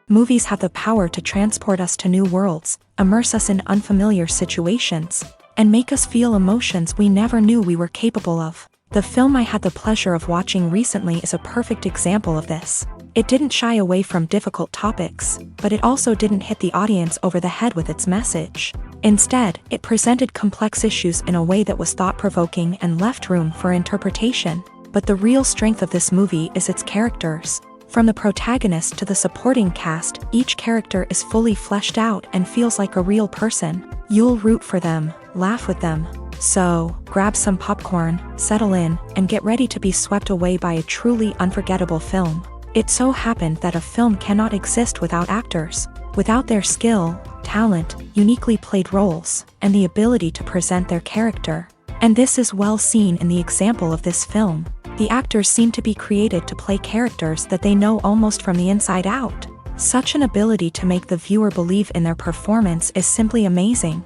Movies have the power to transport us to new worlds, immerse us in unfamiliar situations, and make us feel emotions we never knew we were capable of. The film I had the pleasure of watching recently is a perfect example of this. It didn't shy away from difficult topics, but it also didn't hit the audience over the head with its message. Instead, it presented complex issues in a way that was thought-provoking and left room for interpretation. But the real strength of this movie is its characters. From the protagonist to the supporting cast, each character is fully fleshed out and feels like a real person. You'll root for them, laugh with them. So, grab some popcorn, settle in, and get ready to be swept away by a truly unforgettable film. It so happened that a film cannot exist without actors. Without their skill, talent, uniquely played roles, and the ability to present their character. And this is well seen in the example of this film. The actors seem to be created to play characters that they know almost from the inside out. Such an ability to make the viewer believe in their performance is simply amazing.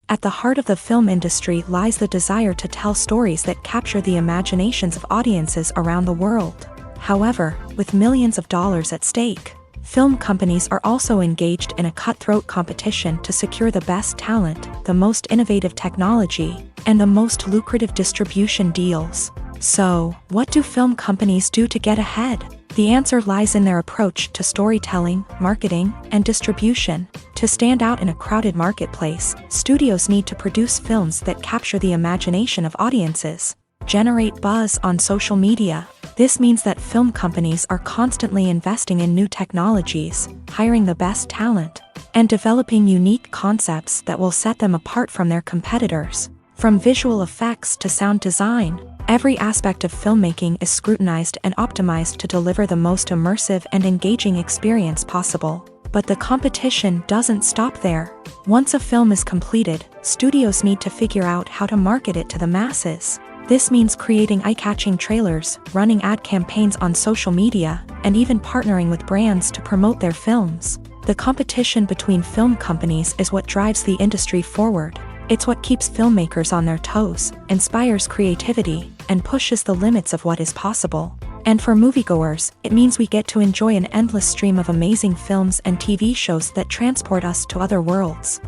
At the heart of the film industry lies the desire to tell stories that capture the imaginations of audiences around the world. However, with millions of dollars at stake, film companies are also engaged in a cutthroat competition to secure the best talent, the most innovative technology, and the most lucrative distribution deals. So, what do film companies do to get ahead? The answer lies in their approach to storytelling, marketing, and distribution. To stand out in a crowded marketplace, studios need to produce films that capture the imagination of audiences, generate buzz on social media. This means that film companies are constantly investing in new technologies, hiring the best talent, and developing unique concepts that will set them apart from their competitors. From visual effects to sound design, every aspect of filmmaking is scrutinized and optimized to deliver the most immersive and engaging experience possible. But the competition doesn't stop there. Once a film is completed, studios need to figure out how to market it to the masses. This means creating eye-catching trailers, running ad campaigns on social media, and even partnering with brands to promote their films. The competition between film companies is what drives the industry forward. It's what keeps filmmakers on their toes, inspires creativity, and pushes the limits of what is possible. And for moviegoers, it means we get to enjoy an endless stream of amazing films and TV shows that transport us to other worlds.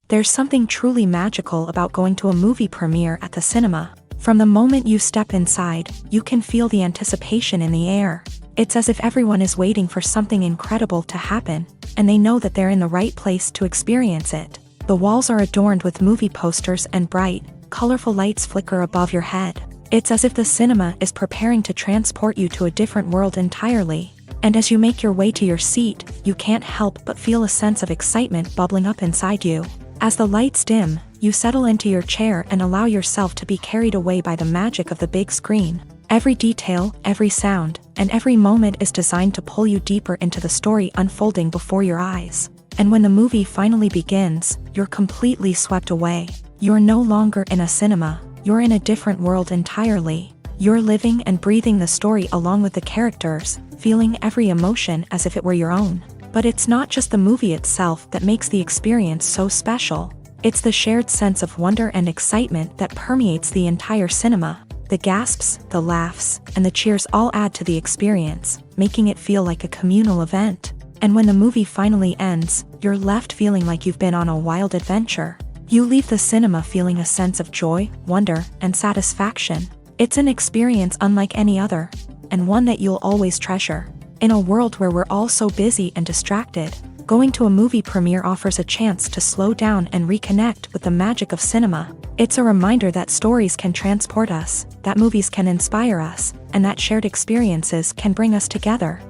There's something truly magical about going to a movie premiere at the cinema. From the moment you step inside, you can feel the anticipation in the air. It's as if everyone is waiting for something incredible to happen, and they know that they're in the right place to experience it. The walls are adorned with movie posters and bright, colorful lights flicker above your head. It's as if the cinema is preparing to transport you to a different world entirely. And as you make your way to your seat, you can't help but feel a sense of excitement bubbling up inside you. As the lights dim, you settle into your chair and allow yourself to be carried away by the magic of the big screen. Every detail, every sound, and every moment is designed to pull you deeper into the story unfolding before your eyes. And when the movie finally begins, you're completely swept away. You're no longer in a cinema, you're in a different world entirely. You're living and breathing the story along with the characters, feeling every emotion as if it were your own. But it's not just the movie itself that makes the experience so special. It's the shared sense of wonder and excitement that permeates the entire cinema. The gasps, the laughs, and the cheers all add to the experience, making it feel like a communal event. And when the movie finally ends, you're left feeling like you've been on a wild adventure. You leave the cinema feeling a sense of joy, wonder, and satisfaction. It's an experience unlike any other, and one that you'll always treasure. In a world where we're all so busy and distracted, going to a movie premiere offers a chance to slow down and reconnect with the magic of cinema. It's a reminder that stories can transport us, that movies can inspire us, and that shared experiences can bring us together.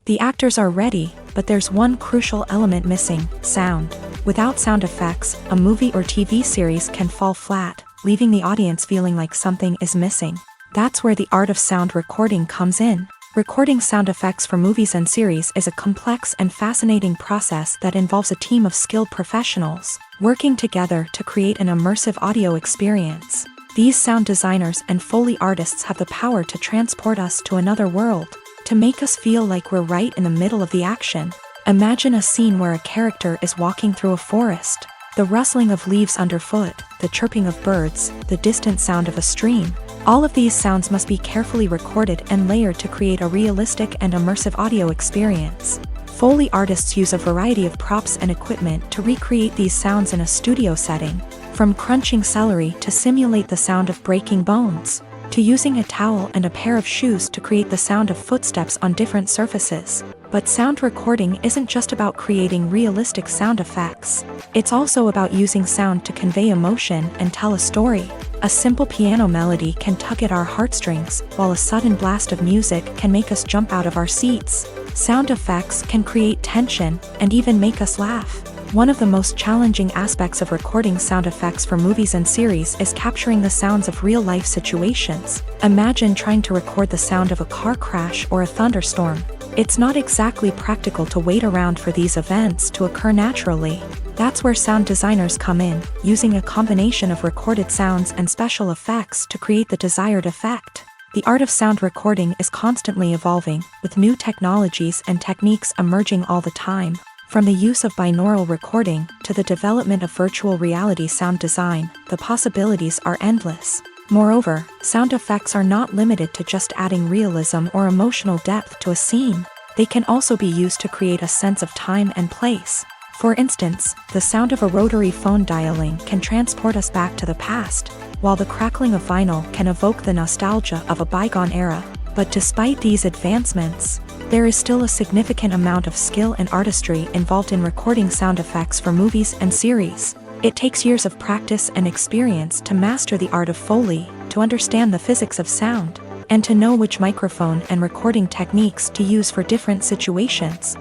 The actors are ready, but there's one crucial element missing: sound. Without sound effects, a movie or TV series can fall flat, leaving the audience feeling like something is missing. That's where the art of sound recording comes in. Recording sound effects for movies and series is a complex and fascinating process that involves a team of skilled professionals working together to create an immersive audio experience. These sound designers and Foley artists have the power to transport us to another world, to make us feel like we're right in the middle of the action. Imagine a scene where a character is walking through a forest. The rustling of leaves underfoot, the chirping of birds, the distant sound of a stream. All of these sounds must be carefully recorded and layered to create a realistic and immersive audio experience. Foley artists use a variety of props and equipment to recreate these sounds in a studio setting, from crunching celery to simulate the sound of breaking bones, to using a towel and a pair of shoes to create the sound of footsteps on different surfaces. But sound recording isn't just about creating realistic sound effects. It's also about using sound to convey emotion and tell a story. A simple piano melody can tug at our heartstrings, while a sudden blast of music can make us jump out of our seats. Sound effects can create tension and even make us laugh. One of the most challenging aspects of recording sound effects for movies and series is capturing the sounds of real-life situations. Imagine trying to record the sound of a car crash or a thunderstorm. It's not exactly practical to wait around for these events to occur naturally. That's where sound designers come in, using a combination of recorded sounds and special effects to create the desired effect. The art of sound recording is constantly evolving, with new technologies and techniques emerging all the time. From the use of binaural recording to the development of virtual reality sound design, the possibilities are endless. Moreover, sound effects are not limited to just adding realism or emotional depth to a scene. They can also be used to create a sense of time and place. For instance, the sound of a rotary phone dialing can transport us back to the past, while the crackling of vinyl can evoke the nostalgia of a bygone era. But despite these advancements, there is still a significant amount of skill and artistry involved in recording sound effects for movies and series. It takes years of practice and experience to master the art of Foley, to understand the physics of sound, and to know which microphone and recording techniques to use for different situations.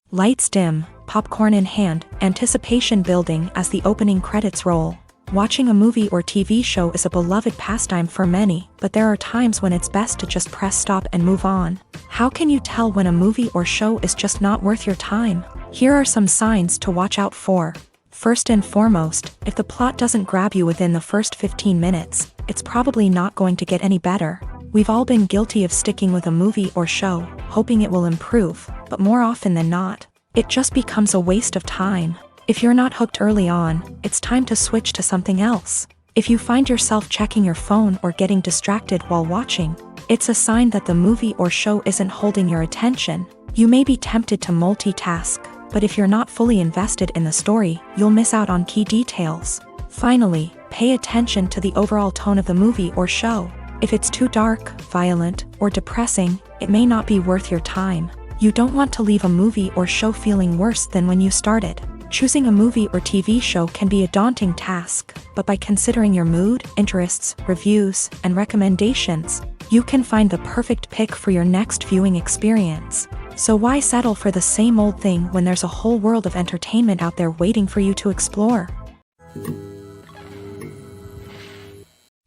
Lights dim, popcorn in hand, anticipation building as the opening credits roll. Watching a movie or TV show is a beloved pastime for many, but there are times when it's best to just press stop and move on. How can you tell when a movie or show is just not worth your time? Here are some signs to watch out for. First and foremost, if the plot doesn't grab you within the first 15 minutes, it's probably not going to get any better. We've all been guilty of sticking with a movie or show, hoping it will improve, but more often than not, it just becomes a waste of time. If you're not hooked early on, it's time to switch to something else. If you find yourself checking your phone or getting distracted while watching, it's a sign that the movie or show isn't holding your attention. You may be tempted to multitask, but if you're not fully invested in the story, you'll miss out on key details. Finally, pay attention to the overall tone of the movie or show. If it's too dark, violent, or depressing, it may not be worth your time. You don't want to leave a movie or show feeling worse than when you started. Choosing a movie or TV show can be a daunting task, but by considering your mood, interests, reviews, and recommendations, you can find the perfect pick for your next viewing experience. So why settle for the same old thing when there's a whole world of entertainment out there waiting for you to explore?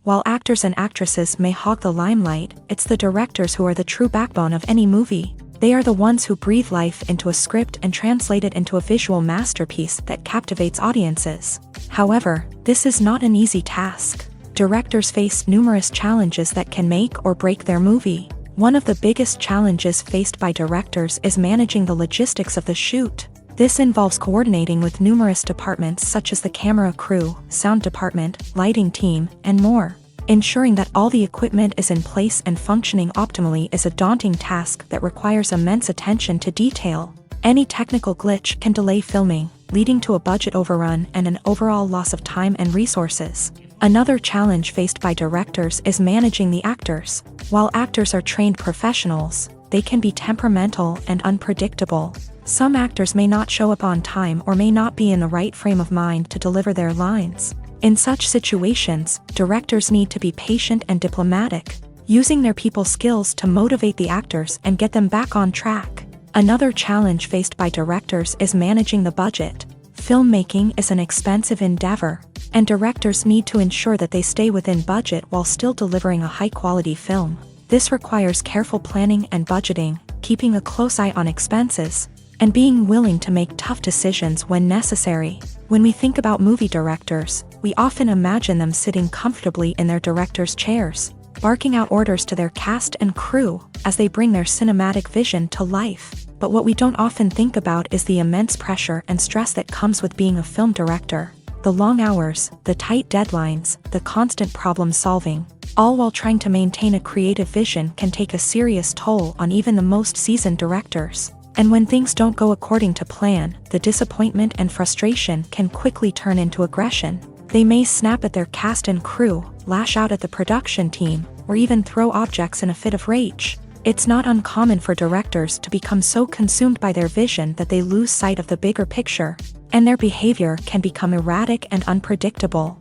While actors and actresses may hog the limelight, it's the directors who are the true backbone of any movie. They are the ones who breathe life into a script and translate it into a visual masterpiece that captivates audiences. However, this is not an easy task. Directors face numerous challenges that can make or break their movie. One of the biggest challenges faced by directors is managing the logistics of the shoot. This involves coordinating with numerous departments such as the camera crew, sound department, lighting team, and more. Ensuring that all the equipment is in place and functioning optimally is a daunting task that requires immense attention to detail. Any technical glitch can delay filming, leading to a budget overrun and an overall loss of time and resources. Another challenge faced by directors is managing the actors. While actors are trained professionals, they can be temperamental and unpredictable. Some actors may not show up on time or may not be in the right frame of mind to deliver their lines. In such situations, directors need to be patient and diplomatic, using their people skills to motivate the actors and get them back on track. Another challenge faced by directors is managing the budget. Filmmaking is an expensive endeavor, and directors need to ensure that they stay within budget while still delivering a high-quality film. This requires careful planning and budgeting, keeping a close eye on expenses, and being willing to make tough decisions when necessary. When we think about movie directors, we often imagine them sitting comfortably in their director's chairs, barking out orders to their cast and crew as they bring their cinematic vision to life. but what we don't often think about is the immense pressure and stress that comes with being a film director. The long hours, the tight deadlines, the constant problem solving, all while trying to maintain a creative vision can take a serious toll on even the most seasoned directors. And when things don't go according to plan, the disappointment and frustration can quickly turn into aggression. They may snap at their cast and crew, lash out at the production team, or even throw objects in a fit of rage. It's not uncommon for directors to become so consumed by their vision that they lose sight of the bigger picture, and their behavior can become erratic and unpredictable.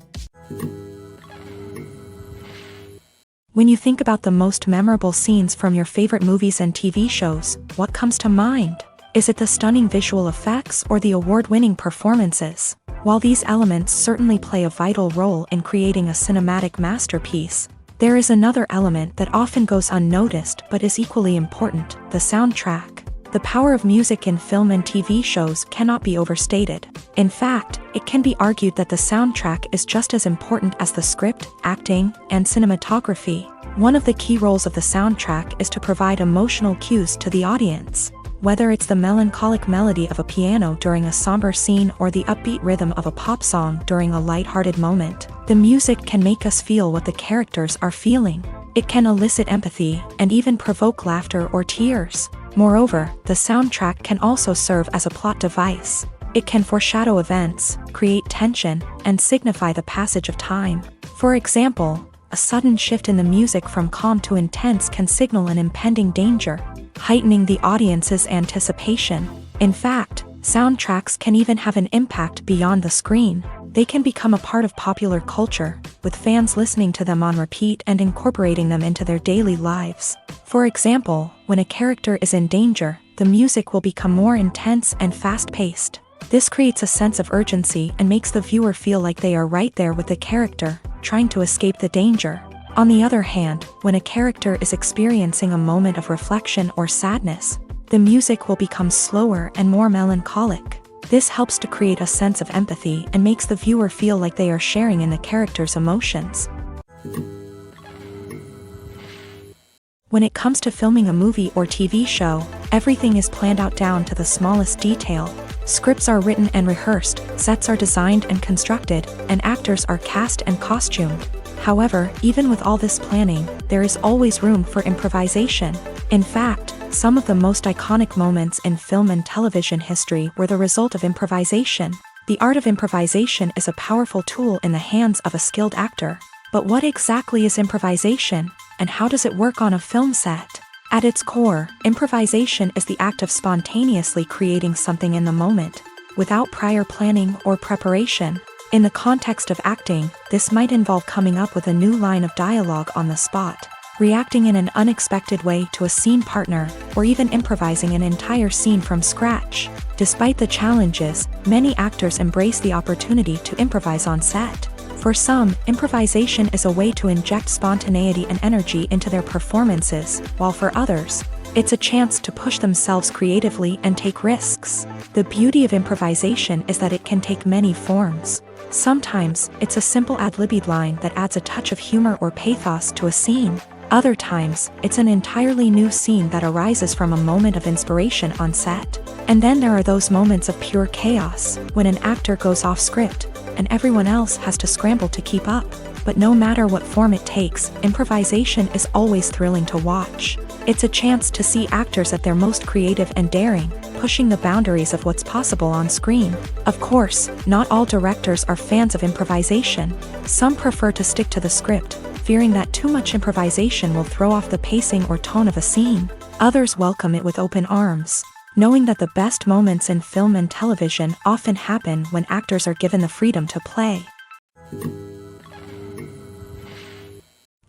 When you think about the most memorable scenes from your favorite movies and TV shows, what comes to mind? Is it the stunning visual effects or the award-winning performances? While these elements certainly play a vital role in creating a cinematic masterpiece, there is another element that often goes unnoticed but is equally important: the soundtrack. The power of music in film and TV shows cannot be overstated. In fact, it can be argued that the soundtrack is just as important as the script, acting, and cinematography. One of the key roles of the soundtrack is to provide emotional cues to the audience. Whether it's the melancholic melody of a piano during a somber scene or the upbeat rhythm of a pop song during a lighthearted moment, the music can make us feel what the characters are feeling. It can elicit empathy and even provoke laughter or tears. Moreover, the soundtrack can also serve as a plot device. It can foreshadow events, create tension, and signify the passage of time. For example, a sudden shift in the music from calm to intense can signal an impending danger, heightening the audience's anticipation. In fact, soundtracks can even have an impact beyond the screen. They can become a part of popular culture, with fans listening to them on repeat and incorporating them into their daily lives. For example, when a character is in danger, the music will become more intense and fast-paced. This creates a sense of urgency and makes the viewer feel like they are right there with the character, trying to escape the danger. On the other hand, when a character is experiencing a moment of reflection or sadness, the music will become slower and more melancholic. This helps to create a sense of empathy and makes the viewer feel like they are sharing in the character's emotions. When it comes to filming a movie or TV show, everything is planned out down to the smallest detail. Scripts are written and rehearsed, sets are designed and constructed, and actors are cast and costumed. However, even with all this planning, there is always room for improvisation. In fact, some of the most iconic moments in film and television history were the result of improvisation. The art of improvisation is a powerful tool in the hands of a skilled actor. But what exactly is improvisation, and how does it work on a film set? At its core, improvisation is the act of spontaneously creating something in the moment, without prior planning or preparation. In the context of acting, this might involve coming up with a new line of dialogue on the spot, reacting in an unexpected way to a scene partner, or even improvising an entire scene from scratch. Despite the challenges, many actors embrace the opportunity to improvise on set. For some, improvisation is a way to inject spontaneity and energy into their performances, while for others, it's a chance to push themselves creatively and take risks. The beauty of improvisation is that it can take many forms. Sometimes, it's a simple ad-libbed line that adds a touch of humor or pathos to a scene. Other times, it's an entirely new scene that arises from a moment of inspiration on set. And then there are those moments of pure chaos, when an actor goes off script, and everyone else has to scramble to keep up. But no matter what form it takes, improvisation is always thrilling to watch. It's a chance to see actors at their most creative and daring, pushing the boundaries of what's possible on screen. Of course, not all directors are fans of improvisation. Some prefer to stick to the script, fearing that too much improvisation will throw off the pacing or tone of a scene. Others welcome it with open arms, knowing that the best moments in film and television often happen when actors are given the freedom to play.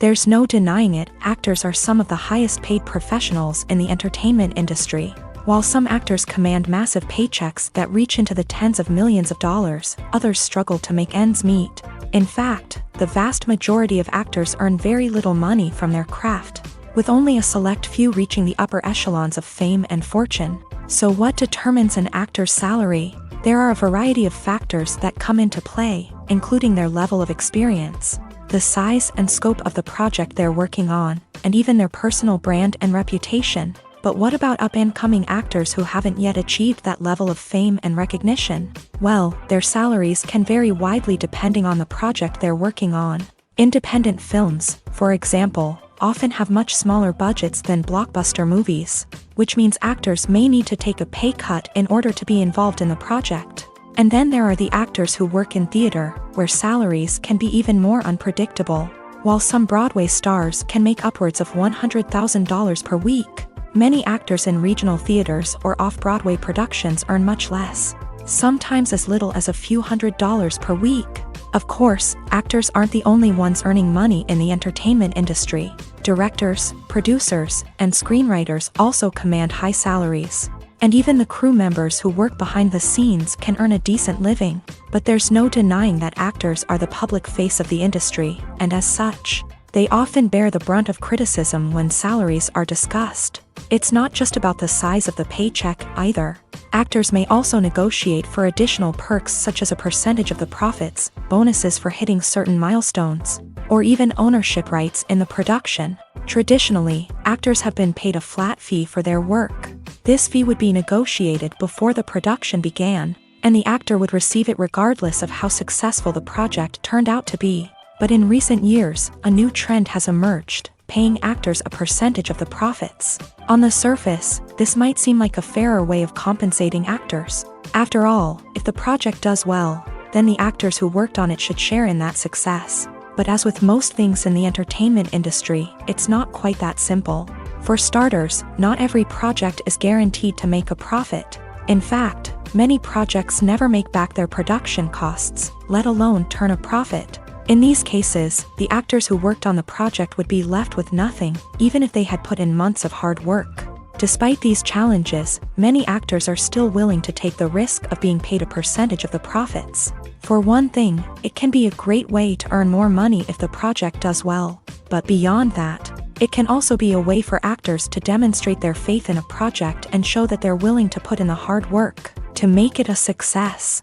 There's no denying it, actors are some of the highest paid professionals in the entertainment industry. While some actors command massive paychecks that reach into the tens of millions of dollars, others struggle to make ends meet. In fact, the vast majority of actors earn very little money from their craft, with only a select few reaching the upper echelons of fame and fortune. So what determines an actor's salary? There are a variety of factors that come into play, including their level of experience, the size and scope of the project they're working on, and even their personal brand and reputation. But what about up-and-coming actors who haven't yet achieved that level of fame and recognition? Well, their salaries can vary widely depending on the project they're working on. Independent films, for example, often have much smaller budgets than blockbuster movies, which means actors may need to take a pay cut in order to be involved in the project. And then there are the actors who work in theater, where salaries can be even more unpredictable. While some Broadway stars can make upwards of $100,000 per week, many actors in regional theaters or off-Broadway productions earn much less, sometimes as little as a few $100s per week. Of course, actors aren't the only ones earning money in the entertainment industry. Directors, producers, and screenwriters also command high salaries. And even the crew members who work behind the scenes can earn a decent living. But there's no denying that actors are the public face of the industry, and as such, they often bear the brunt of criticism when salaries are discussed. It's not just about the size of the paycheck, either. Actors may also negotiate for additional perks such as a percentage of the profits, bonuses for hitting certain milestones, or even ownership rights in the production. Traditionally, actors have been paid a flat fee for their work. This fee would be negotiated before the production began, and the actor would receive it regardless of how successful the project turned out to be. But in recent years, a new trend has emerged, paying actors a percentage of the profits. On the surface, this might seem like a fairer way of compensating actors. After all, if the project does well, then the actors who worked on it should share in that success. But as with most things in the entertainment industry, it's not quite that simple. For starters, not every project is guaranteed to make a profit. In fact, many projects never make back their production costs, let alone turn a profit. In these cases, the actors who worked on the project would be left with nothing, even if they had put in months of hard work. Despite these challenges, many actors are still willing to take the risk of being paid a percentage of the profits. For one thing, it can be a great way to earn more money if the project does well. But beyond that, it can also be a way for actors to demonstrate their faith in a project and show that they're willing to put in the hard work to make it a success.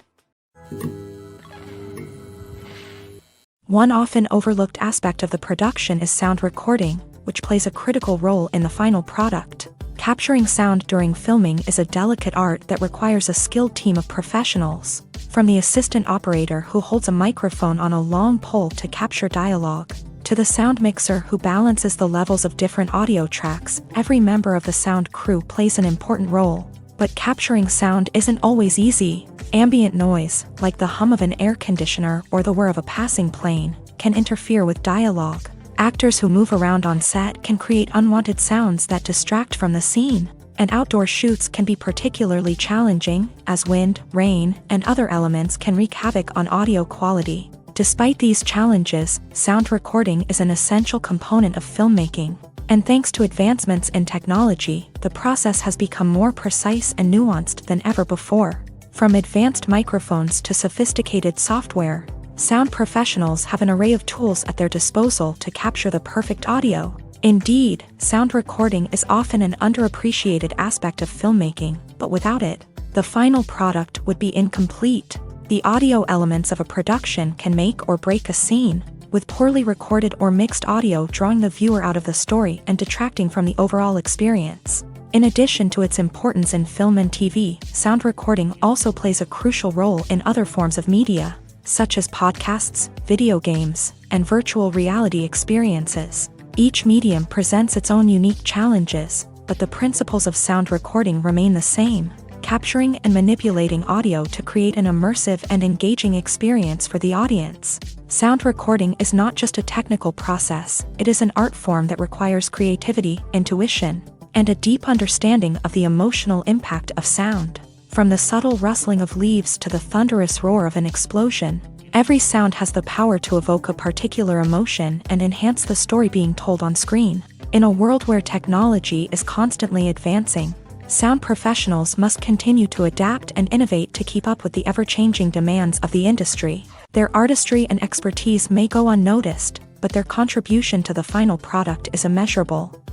One often overlooked aspect of the production is sound recording, which plays a critical role in the final product. Capturing sound during filming is a delicate art that requires a skilled team of professionals. From the assistant operator who holds a microphone on a long pole to capture dialogue, to the sound mixer who balances the levels of different audio tracks, every member of the sound crew plays an important role. But capturing sound isn't always easy. Ambient noise, like the hum of an air conditioner or the whir of a passing plane, can interfere with dialogue. Actors who move around on set can create unwanted sounds that distract from the scene. And outdoor shoots can be particularly challenging, as wind, rain, and other elements can wreak havoc on audio quality. Despite these challenges, sound recording is an essential component of filmmaking. And thanks to advancements in technology, the process has become more precise and nuanced than ever before. From advanced microphones to sophisticated software, sound professionals have an array of tools at their disposal to capture the perfect audio. Indeed, sound recording is often an underappreciated aspect of filmmaking, but without it, the final product would be incomplete. The audio elements of a production can make or break a scene, with poorly recorded or mixed audio drawing the viewer out of the story and detracting from the overall experience. In addition to its importance in film and TV, sound recording also plays a crucial role in other forms of media, such as podcasts, video games, and virtual reality experiences. Each medium presents its own unique challenges, but the principles of sound recording remain the same, capturing and manipulating audio to create an immersive and engaging experience for the audience. Sound recording is not just a technical process, it is an art form that requires creativity, intuition, and a deep understanding of the emotional impact of sound. From the subtle rustling of leaves to the thunderous roar of an explosion, every sound has the power to evoke a particular emotion and enhance the story being told on screen. In a world where technology is constantly advancing, sound professionals must continue to adapt and innovate to keep up with the ever-changing demands of the industry. Their artistry and expertise may go unnoticed, but their contribution to the final product is immeasurable.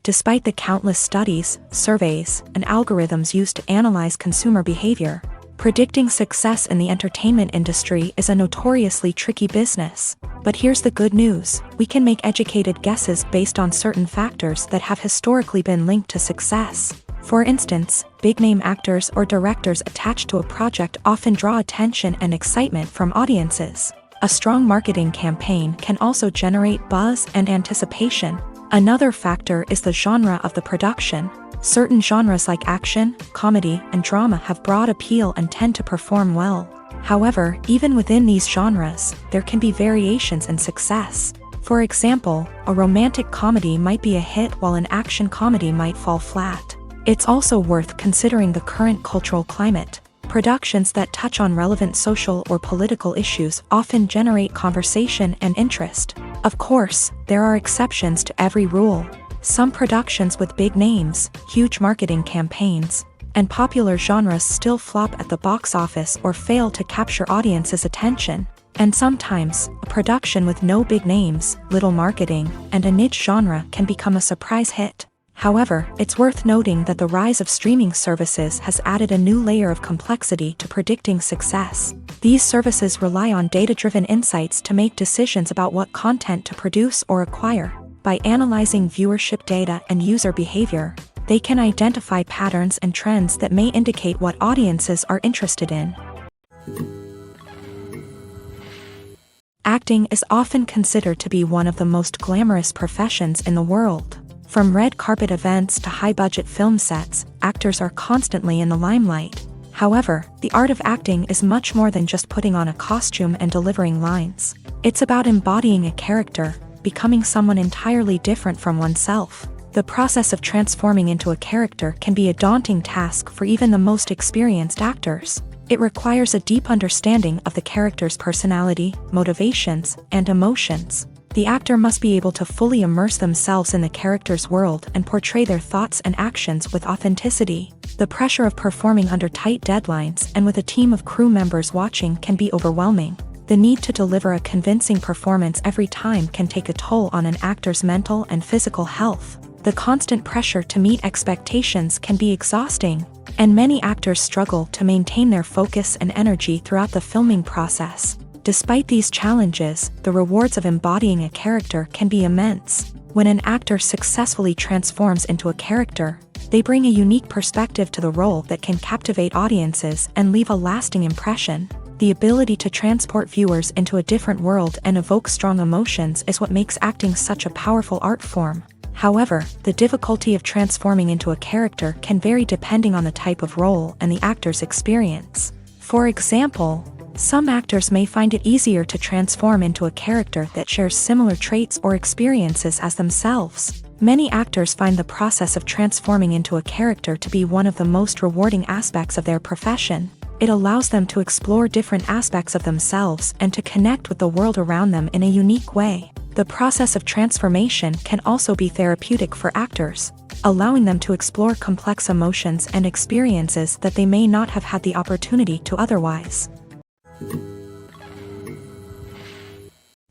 Despite the countless studies, surveys, and algorithms used to analyze consumer behavior, Predicting success in the entertainment industry is a notoriously tricky business. But here's the good news: we can make educated guesses based on certain factors that have historically been linked to success. For instance, big-name actors or directors attached to a project often draw attention and excitement from audiences. A strong marketing campaign can also generate buzz and anticipation. Another factor is the genre of the production. Certain genres like action, comedy, and drama have broad appeal and tend to perform well. However, even within these genres, there can be variations in success. For example, a romantic comedy might be a hit while an action comedy might fall flat. It's also worth considering the current cultural climate. Productions that touch on relevant social or political issues often generate conversation and interest. Of course, there are exceptions to every rule. Some productions with big names, huge marketing campaigns, and popular genres still flop at the box office or fail to capture audiences' attention. And sometimes, a production with no big names, little marketing, and a niche genre can become a surprise hit. However, it's worth noting that the rise of streaming services has added a new layer of complexity to predicting success. These services rely on data-driven insights to make decisions about what content to produce or acquire. By analyzing viewership data and user behavior, they can identify patterns and trends that may indicate what audiences are interested in. Acting is often considered to be one of the most glamorous professions in the world. From red carpet events to high-budget film sets, actors are constantly in the limelight. However, the art of acting is much more than just putting on a costume and delivering lines. It's about embodying a character, becoming someone entirely different from oneself. The process of transforming into a character can be a daunting task for even the most experienced actors. It requires a deep understanding of the character's personality, motivations, and emotions. The actor must be able to fully immerse themselves in the character's world and portray their thoughts and actions with authenticity. The pressure of performing under tight deadlines and with a team of crew members watching can be overwhelming. The need to deliver a convincing performance every time can take a toll on an actor's mental and physical health. The constant pressure to meet expectations can be exhausting, and many actors struggle to maintain their focus and energy throughout the filming process. Despite these challenges, the rewards of embodying a character can be immense. When an actor successfully transforms into a character, they bring a unique perspective to the role that can captivate audiences and leave a lasting impression. The ability to transport viewers into a different world and evoke strong emotions is what makes acting such a powerful art form. However, the difficulty of transforming into a character can vary depending on the type of role and the actor's experience. For example, some actors may find it easier to transform into a character that shares similar traits or experiences as themselves. Many actors find the process of transforming into a character to be one of the most rewarding aspects of their profession. It allows them to explore different aspects of themselves and to connect with the world around them in a unique way. The process of transformation can also be therapeutic for actors, allowing them to explore complex emotions and experiences that they may not have had the opportunity to otherwise.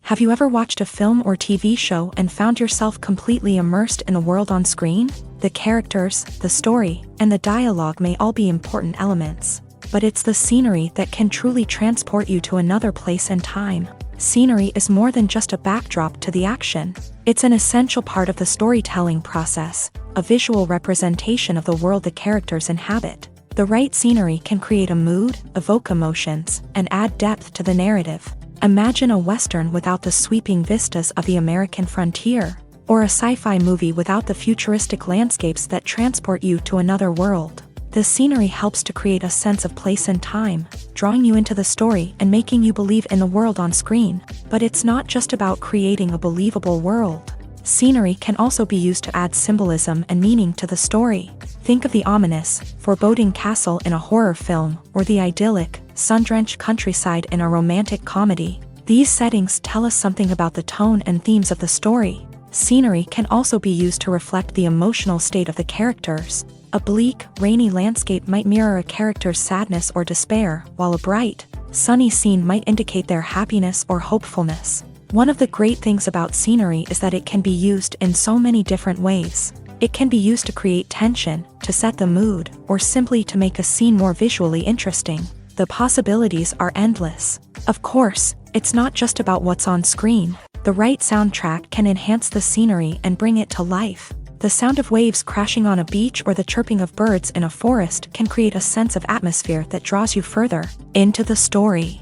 Have you ever watched a film or TV show and found yourself completely immersed in the world on screen? The characters, the story, and the dialogue may all be important elements, but it's the scenery that can truly transport you to another place and time. Scenery is more than just a backdrop to the action. It's an essential part of the storytelling process, a visual representation of the world the characters inhabit. The right scenery can create a mood, evoke emotions, and add depth to the narrative. Imagine a Western without the sweeping vistas of the American frontier, or a sci-fi movie without the futuristic landscapes that transport you to another world. The scenery helps to create a sense of place and time, drawing you into the story and making you believe in the world on screen. But it's not just about creating a believable world. Scenery can also be used to add symbolism and meaning to the story. Think of the ominous, foreboding castle in a horror film, or the idyllic, sun-drenched countryside in a romantic comedy. These settings tell us something about the tone and themes of the story. Scenery can also be used to reflect the emotional state of the characters. A bleak, rainy landscape might mirror a character's sadness or despair, while a bright, sunny scene might indicate their happiness or hopefulness. One of the great things about scenery is that it can be used in so many different ways. It can be used to create tension, to set the mood, or simply to make a scene more visually interesting. The possibilities are endless. Of course, it's not just about what's on screen. The right soundtrack can enhance the scenery and bring it to life. The sound of waves crashing on a beach or the chirping of birds in a forest can create a sense of atmosphere that draws you further into the story.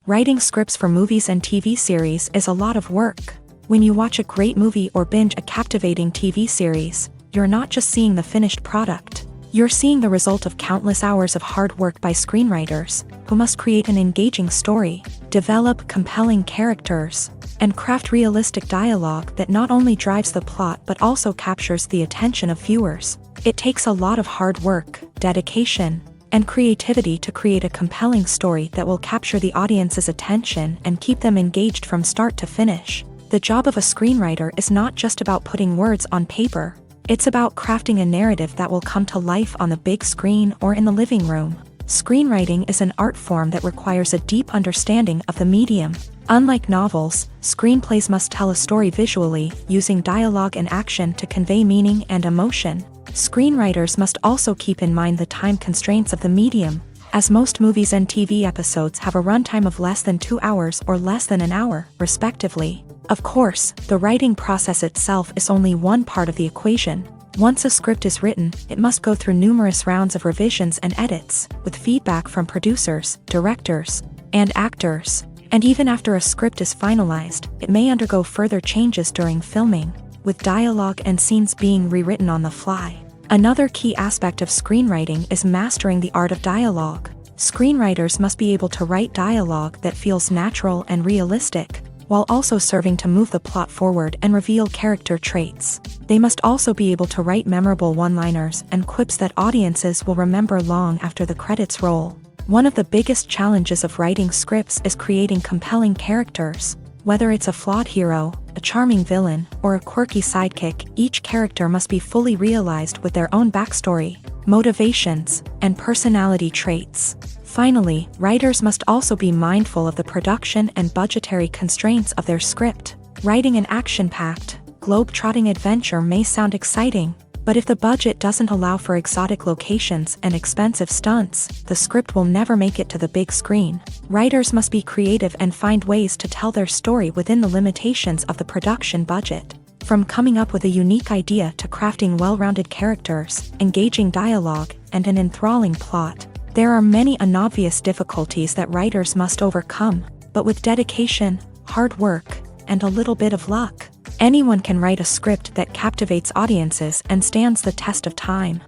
Writing scripts for movies and TV series is a lot of work. When you watch a great movie or binge a captivating TV series, you're not just seeing the finished product. You're seeing the result of countless hours of hard work by screenwriters, who must create an engaging story, develop compelling characters, and craft realistic dialogue that not only drives the plot but also captures the attention of viewers. It takes a lot of hard work, dedication, and creativity to create a compelling story that will capture the audience's attention and keep them engaged from start to finish. The job of a screenwriter is not just about putting words on paper. It's about crafting a narrative that will come to life on the big screen or in the living room. Screenwriting is an art form that requires a deep understanding of the medium. Unlike novels, screenplays must tell a story visually, using dialogue and action to convey meaning and emotion. Screenwriters must also keep in mind the time constraints of the medium, as most movies and TV episodes have a runtime of less than 2 hours or less than an hour, respectively. Of course, the writing process itself is only one part of the equation. Once a script is written, it must go through numerous rounds of revisions and edits, with feedback from producers, directors, and actors. And even after a script is finalized, it may undergo further changes during filming, with dialogue and scenes being rewritten on the fly. Another key aspect of screenwriting is mastering the art of dialogue. Screenwriters must be able to write dialogue that feels natural and realistic, while also serving to move the plot forward and reveal character traits. They must also be able to write memorable one-liners and quips that audiences will remember long after the credits roll. One of the biggest challenges of writing scripts is creating compelling characters. Whether it's a flawed hero, a charming villain, or a quirky sidekick, each character must be fully realized with their own backstory, motivations, and personality traits. Finally, writers must also be mindful of the production and budgetary constraints of their script. Writing an action-packed, globe-trotting adventure may sound exciting, but if the budget doesn't allow for exotic locations and expensive stunts, the script will never make it to the big screen. Writers must be creative and find ways to tell their story within the limitations of the production budget. From coming up with a unique idea to crafting well-rounded characters, engaging dialogue, and an enthralling plot, there are many unobvious difficulties that writers must overcome, but with dedication, hard work, and a little bit of luck, anyone can write a script that captivates audiences and stands the test of time.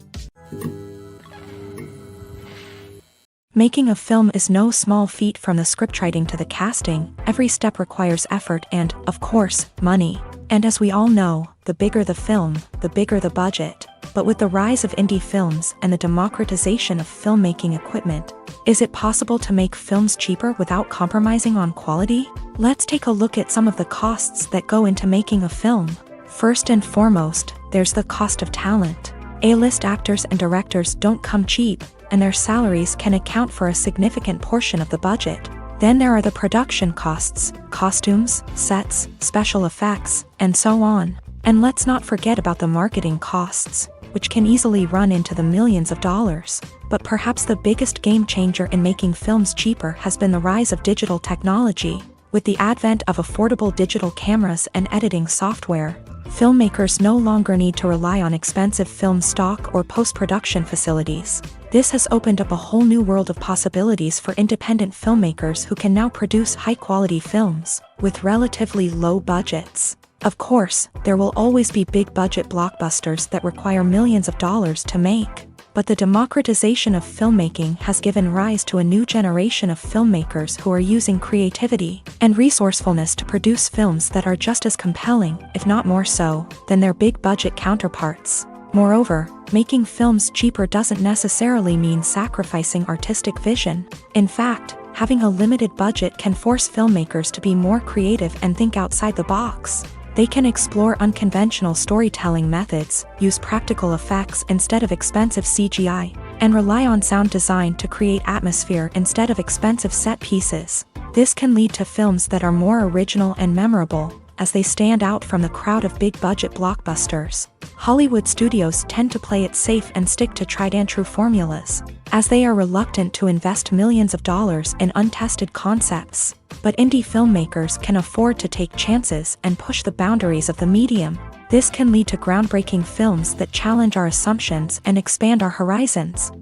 Making a film is no small feat. From the scriptwriting to the casting, every step requires effort and, of course, money. And as we all know, the bigger the film, the bigger the budget. But with the rise of indie films and the democratization of filmmaking equipment, is it possible to make films cheaper without compromising on quality? Let's take a look at some of the costs that go into making a film. First and foremost, there's the cost of talent. A-list actors and directors don't come cheap, and their salaries can account for a significant portion of the budget. Then there are the production costs, costumes, sets, special effects, and so on. And let's not forget about the marketing costs, which can easily run into the millions of dollars. But perhaps the biggest game changer in making films cheaper has been the rise of digital technology. With the advent of affordable digital cameras and editing software, filmmakers no longer need to rely on expensive film stock or post-production facilities. This has opened up a whole new world of possibilities for independent filmmakers who can now produce high-quality films with relatively low budgets. Of course, there will always be big-budget blockbusters that require millions of dollars to make. But the democratization of filmmaking has given rise to a new generation of filmmakers who are using creativity and resourcefulness to produce films that are just as compelling, if not more so, than their big-budget counterparts. Moreover, making films cheaper doesn't necessarily mean sacrificing artistic vision. In fact, having a limited budget can force filmmakers to be more creative and think outside the box. They can explore unconventional storytelling methods, use practical effects instead of expensive CGI, and rely on sound design to create atmosphere instead of expensive set pieces. This can lead to films that are more original and memorable, as they stand out from the crowd of big-budget blockbusters. Hollywood studios tend to play it safe and stick to tried-and-true formulas, as they are reluctant to invest millions of dollars in untested concepts. But indie filmmakers can afford to take chances and push the boundaries of the medium. This can lead to groundbreaking films that challenge our assumptions and expand our horizons.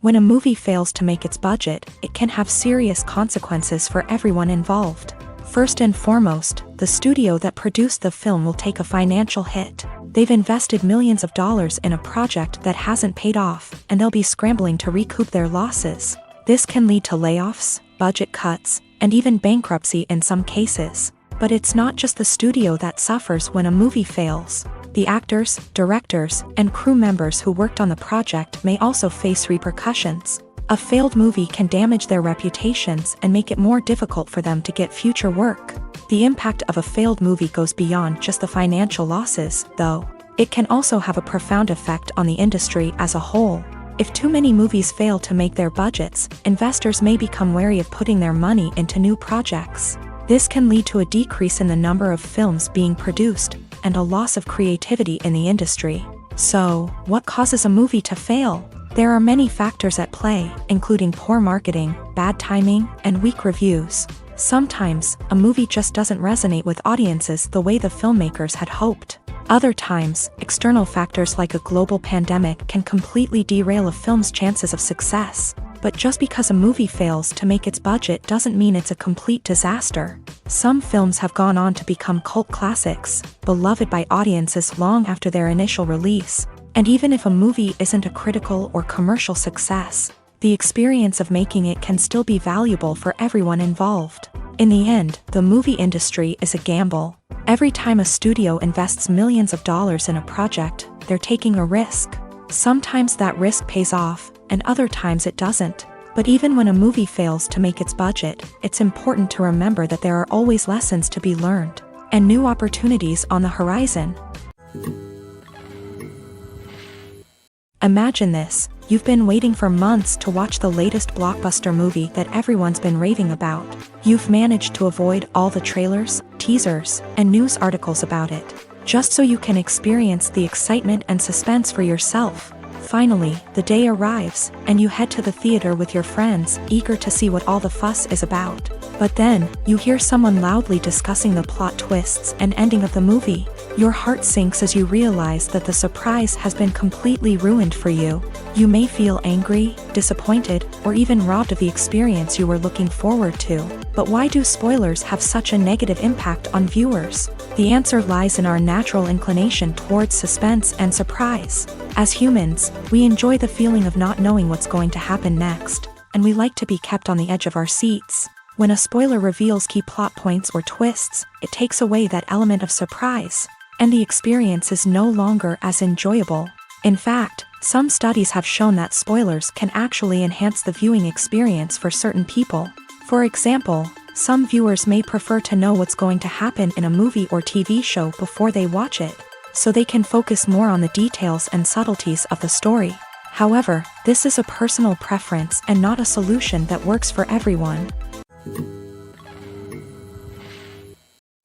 When a movie fails to make its budget, it can have serious consequences for everyone involved. First and foremost, the studio that produced the film will take a financial hit. They've invested millions of dollars in a project that hasn't paid off, and they'll be scrambling to recoup their losses. This can lead to layoffs, budget cuts, and even bankruptcy in some cases. But it's not just the studio that suffers when a movie fails. The actors, directors, and crew members who worked on the project may also face repercussions. A failed movie can damage their reputations and make it more difficult for them to get future work. The impact of a failed movie goes beyond just the financial losses, though. It can also have a profound effect on the industry as a whole. If too many movies fail to make their budgets, investors may become wary of putting their money into new projects. This can lead to a decrease in the number of films being produced, and a loss of creativity in the industry. So, what causes a movie to fail? There are many factors at play, including poor marketing, bad timing, and weak reviews. Sometimes, a movie just doesn't resonate with audiences the way the filmmakers had hoped. Other times, external factors like a global pandemic can completely derail a film's chances of success. But just because a movie fails to make its budget doesn't mean it's a complete disaster. Some films have gone on to become cult classics, beloved by audiences long after their initial release. And even if a movie isn't a critical or commercial success, the experience of making it can still be valuable for everyone involved. In the end, the movie industry is a gamble. Every time a studio invests millions of dollars in a project, they're taking a risk. Sometimes that risk pays off, and other times it doesn't. But even when a movie fails to make its budget, it's important to remember that there are always lessons to be learned, and new opportunities on the horizon. Imagine this: you've been waiting for months to watch the latest blockbuster movie that everyone's been raving about. You've managed to avoid all the trailers, teasers, and news articles about it, just so you can experience the excitement and suspense for yourself. Finally, the day arrives, and you head to the theater with your friends, eager to see what all the fuss is about. But then, you hear someone loudly discussing the plot twists and ending of the movie. Your heart sinks as you realize that the surprise has been completely ruined for you. You may feel angry, disappointed, or even robbed of the experience you were looking forward to. But why do spoilers have such a negative impact on viewers? The answer lies in our natural inclination towards suspense and surprise. As humans, we enjoy the feeling of not knowing what's going to happen next, and we like to be kept on the edge of our seats. When a spoiler reveals key plot points or twists, it takes away that element of surprise, and the experience is no longer as enjoyable. In fact, some studies have shown that spoilers can actually enhance the viewing experience for certain people. For example, some viewers may prefer to know what's going to happen in a movie or TV show before they watch it, so they can focus more on the details and subtleties of the story. However, this is a personal preference and not a solution that works for everyone.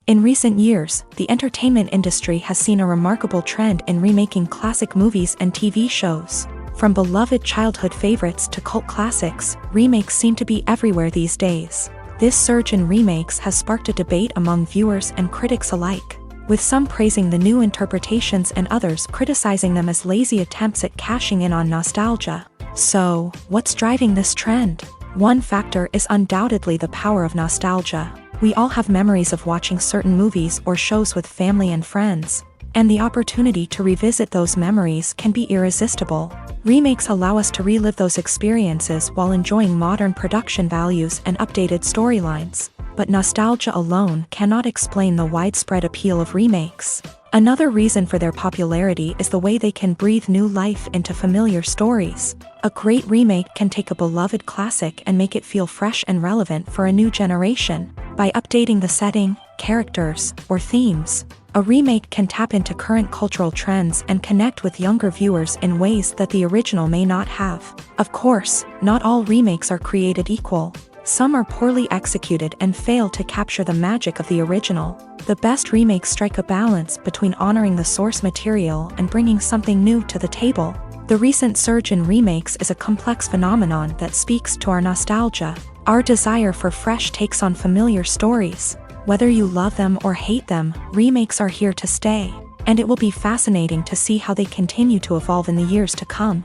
In recent years, the entertainment industry has seen a remarkable trend in remaking classic movies and TV shows. From beloved childhood favorites to cult classics, remakes seem to be everywhere these days. This surge in remakes has sparked a debate among viewers and critics alike, with some praising the new interpretations and others criticizing them as lazy attempts at cashing in on nostalgia. So, what's driving this trend? One factor is undoubtedly the power of nostalgia. We all have memories of watching certain movies or shows with family and friends, and the opportunity to revisit those memories can be irresistible. Remakes allow us to relive those experiences while enjoying modern production values and updated storylines. But nostalgia alone cannot explain the widespread appeal of remakes. Another reason for their popularity is the way they can breathe new life into familiar stories. A great remake can take a beloved classic and make it feel fresh and relevant for a new generation. By updating the setting, characters, or themes, a remake can tap into current cultural trends and connect with younger viewers in ways that the original may not have. Of course, not all remakes are created equal. Some are poorly executed and fail to capture the magic of the original. The best remakes strike a balance between honoring the source material and bringing something new to the table. The recent surge in remakes is a complex phenomenon that speaks to our nostalgia, our desire for fresh takes on familiar stories. Whether you love them or hate them, remakes are here to stay, and it will be fascinating to see how they continue to evolve in the years to come.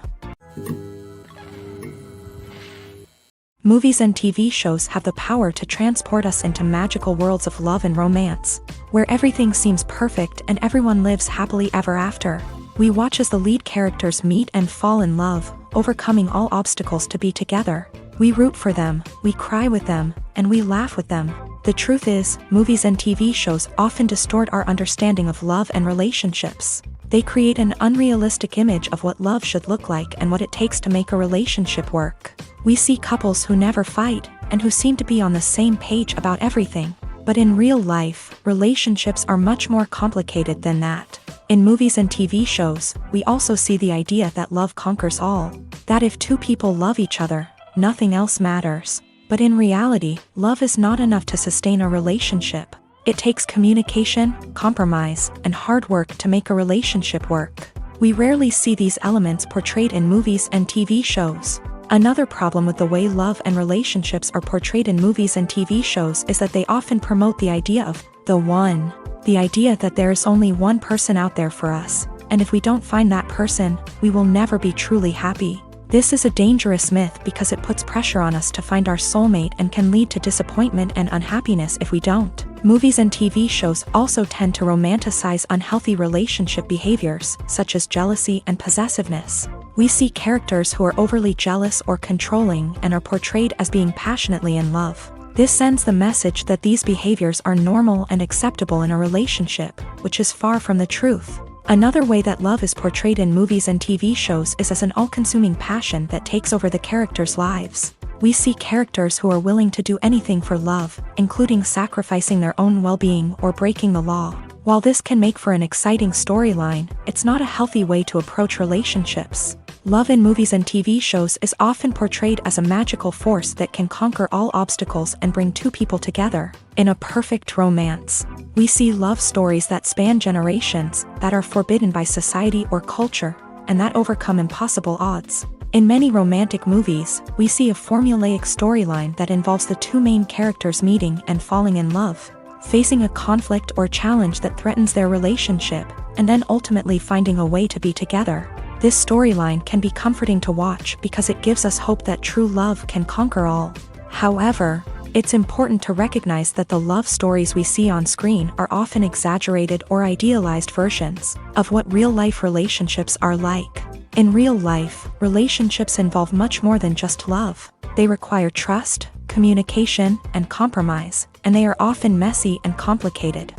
Movies and TV shows have the power to transport us into magical worlds of love and romance, where everything seems perfect and everyone lives happily ever after. We watch as the lead characters meet and fall in love, overcoming all obstacles to be together. We root for them, we cry with them, and we laugh with them. The truth is, movies and TV shows often distort our understanding of love and relationships. They create an unrealistic image of what love should look like and what it takes to make a relationship work. We see couples who never fight, and who seem to be on the same page about everything. But in real life, relationships are much more complicated than that. In movies and TV shows, we also see the idea that love conquers all. That if two people love each other, nothing else matters. But in reality, love is not enough to sustain a relationship. It takes communication, compromise, and hard work to make a relationship work. We rarely see these elements portrayed in movies and TV shows. Another problem with the way love and relationships are portrayed in movies and TV shows is that they often promote the idea of the one. The idea that there is only one person out there for us, and if we don't find that person, we will never be truly happy. This is a dangerous myth because it puts pressure on us to find our soulmate and can lead to disappointment and unhappiness if we don't. Movies and TV shows also tend to romanticize unhealthy relationship behaviors, such as jealousy and possessiveness. We see characters who are overly jealous or controlling and are portrayed as being passionately in love. This sends the message that these behaviors are normal and acceptable in a relationship, which is far from the truth. Another way that love is portrayed in movies and TV shows is as an all-consuming passion that takes over the characters' lives. We see characters who are willing to do anything for love, including sacrificing their own well-being or breaking the law. While this can make for an exciting storyline, it's not a healthy way to approach relationships. Love in movies and TV shows is often portrayed as a magical force that can conquer all obstacles and bring two people together. In a perfect romance, we see love stories that span generations, that are forbidden by society or culture, and that overcome impossible odds. In many romantic movies, we see a formulaic storyline that involves the two main characters meeting and falling in love, facing a conflict or challenge that threatens their relationship, and then ultimately finding a way to be together. This storyline can be comforting to watch because it gives us hope that true love can conquer all. However, it's important to recognize that the love stories we see on screen are often exaggerated or idealized versions of what real-life relationships are like. In real life, relationships involve much more than just love. They require trust, communication, and compromise, and they are often messy and complicated.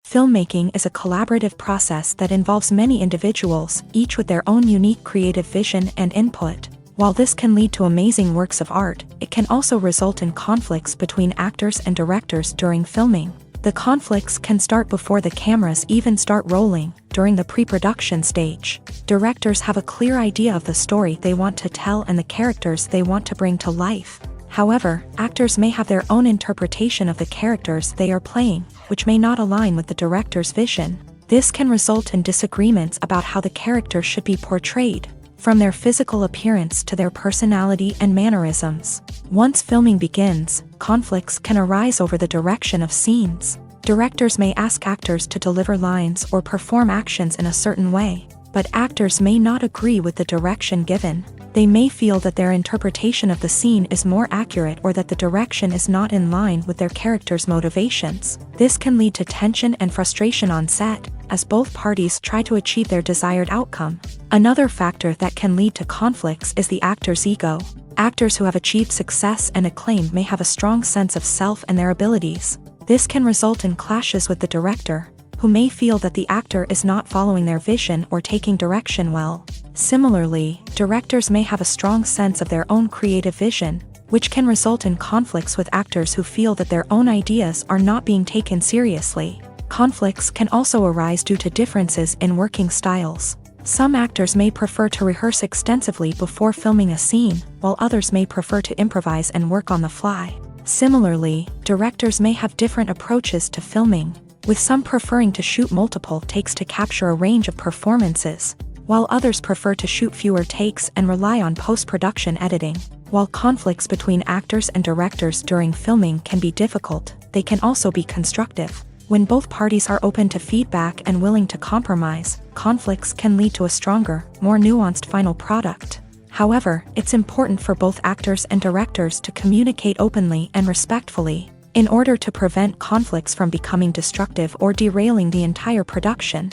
Filmmaking is a collaborative process that involves many individuals, each with their own unique creative vision and input. While this can lead to amazing works of art, it can also result in conflicts between actors and directors during filming. The conflicts can start before the cameras even start rolling, during the pre-production stage. Directors have a clear idea of the story they want to tell and the characters they want to bring to life. However, actors may have their own interpretation of the characters they are playing, which may not align with the director's vision. This can result in disagreements about how the characters should be portrayed, from their physical appearance to their personality and mannerisms. Once filming begins, conflicts can arise over the direction of scenes. Directors may ask actors to deliver lines or perform actions in a certain way, but actors may not agree with the direction given. They may feel that their interpretation of the scene is more accurate or that the direction is not in line with their character's motivations. This can lead to tension and frustration on set, as both parties try to achieve their desired outcome. Another factor that can lead to conflicts is the actor's ego. Actors who have achieved success and acclaim may have a strong sense of self and their abilities. This can result in clashes with the director, who may feel that the actor is not following their vision or taking direction well. Similarly, directors may have a strong sense of their own creative vision, which can result in conflicts with actors who feel that their own ideas are not being taken seriously. Conflicts can also arise due to differences in working styles. Some actors may prefer to rehearse extensively before filming a scene, while others may prefer to improvise and work on the fly. Similarly, directors may have different approaches to filming, with some preferring to shoot multiple takes to capture a range of performances, while others prefer to shoot fewer takes and rely on post-production editing. While conflicts between actors and directors during filming can be difficult, they can also be constructive. When both parties are open to feedback and willing to compromise, conflicts can lead to a stronger, more nuanced final product. However, it's important for both actors and directors to communicate openly and respectfully, in order to prevent conflicts from becoming destructive or derailing the entire production.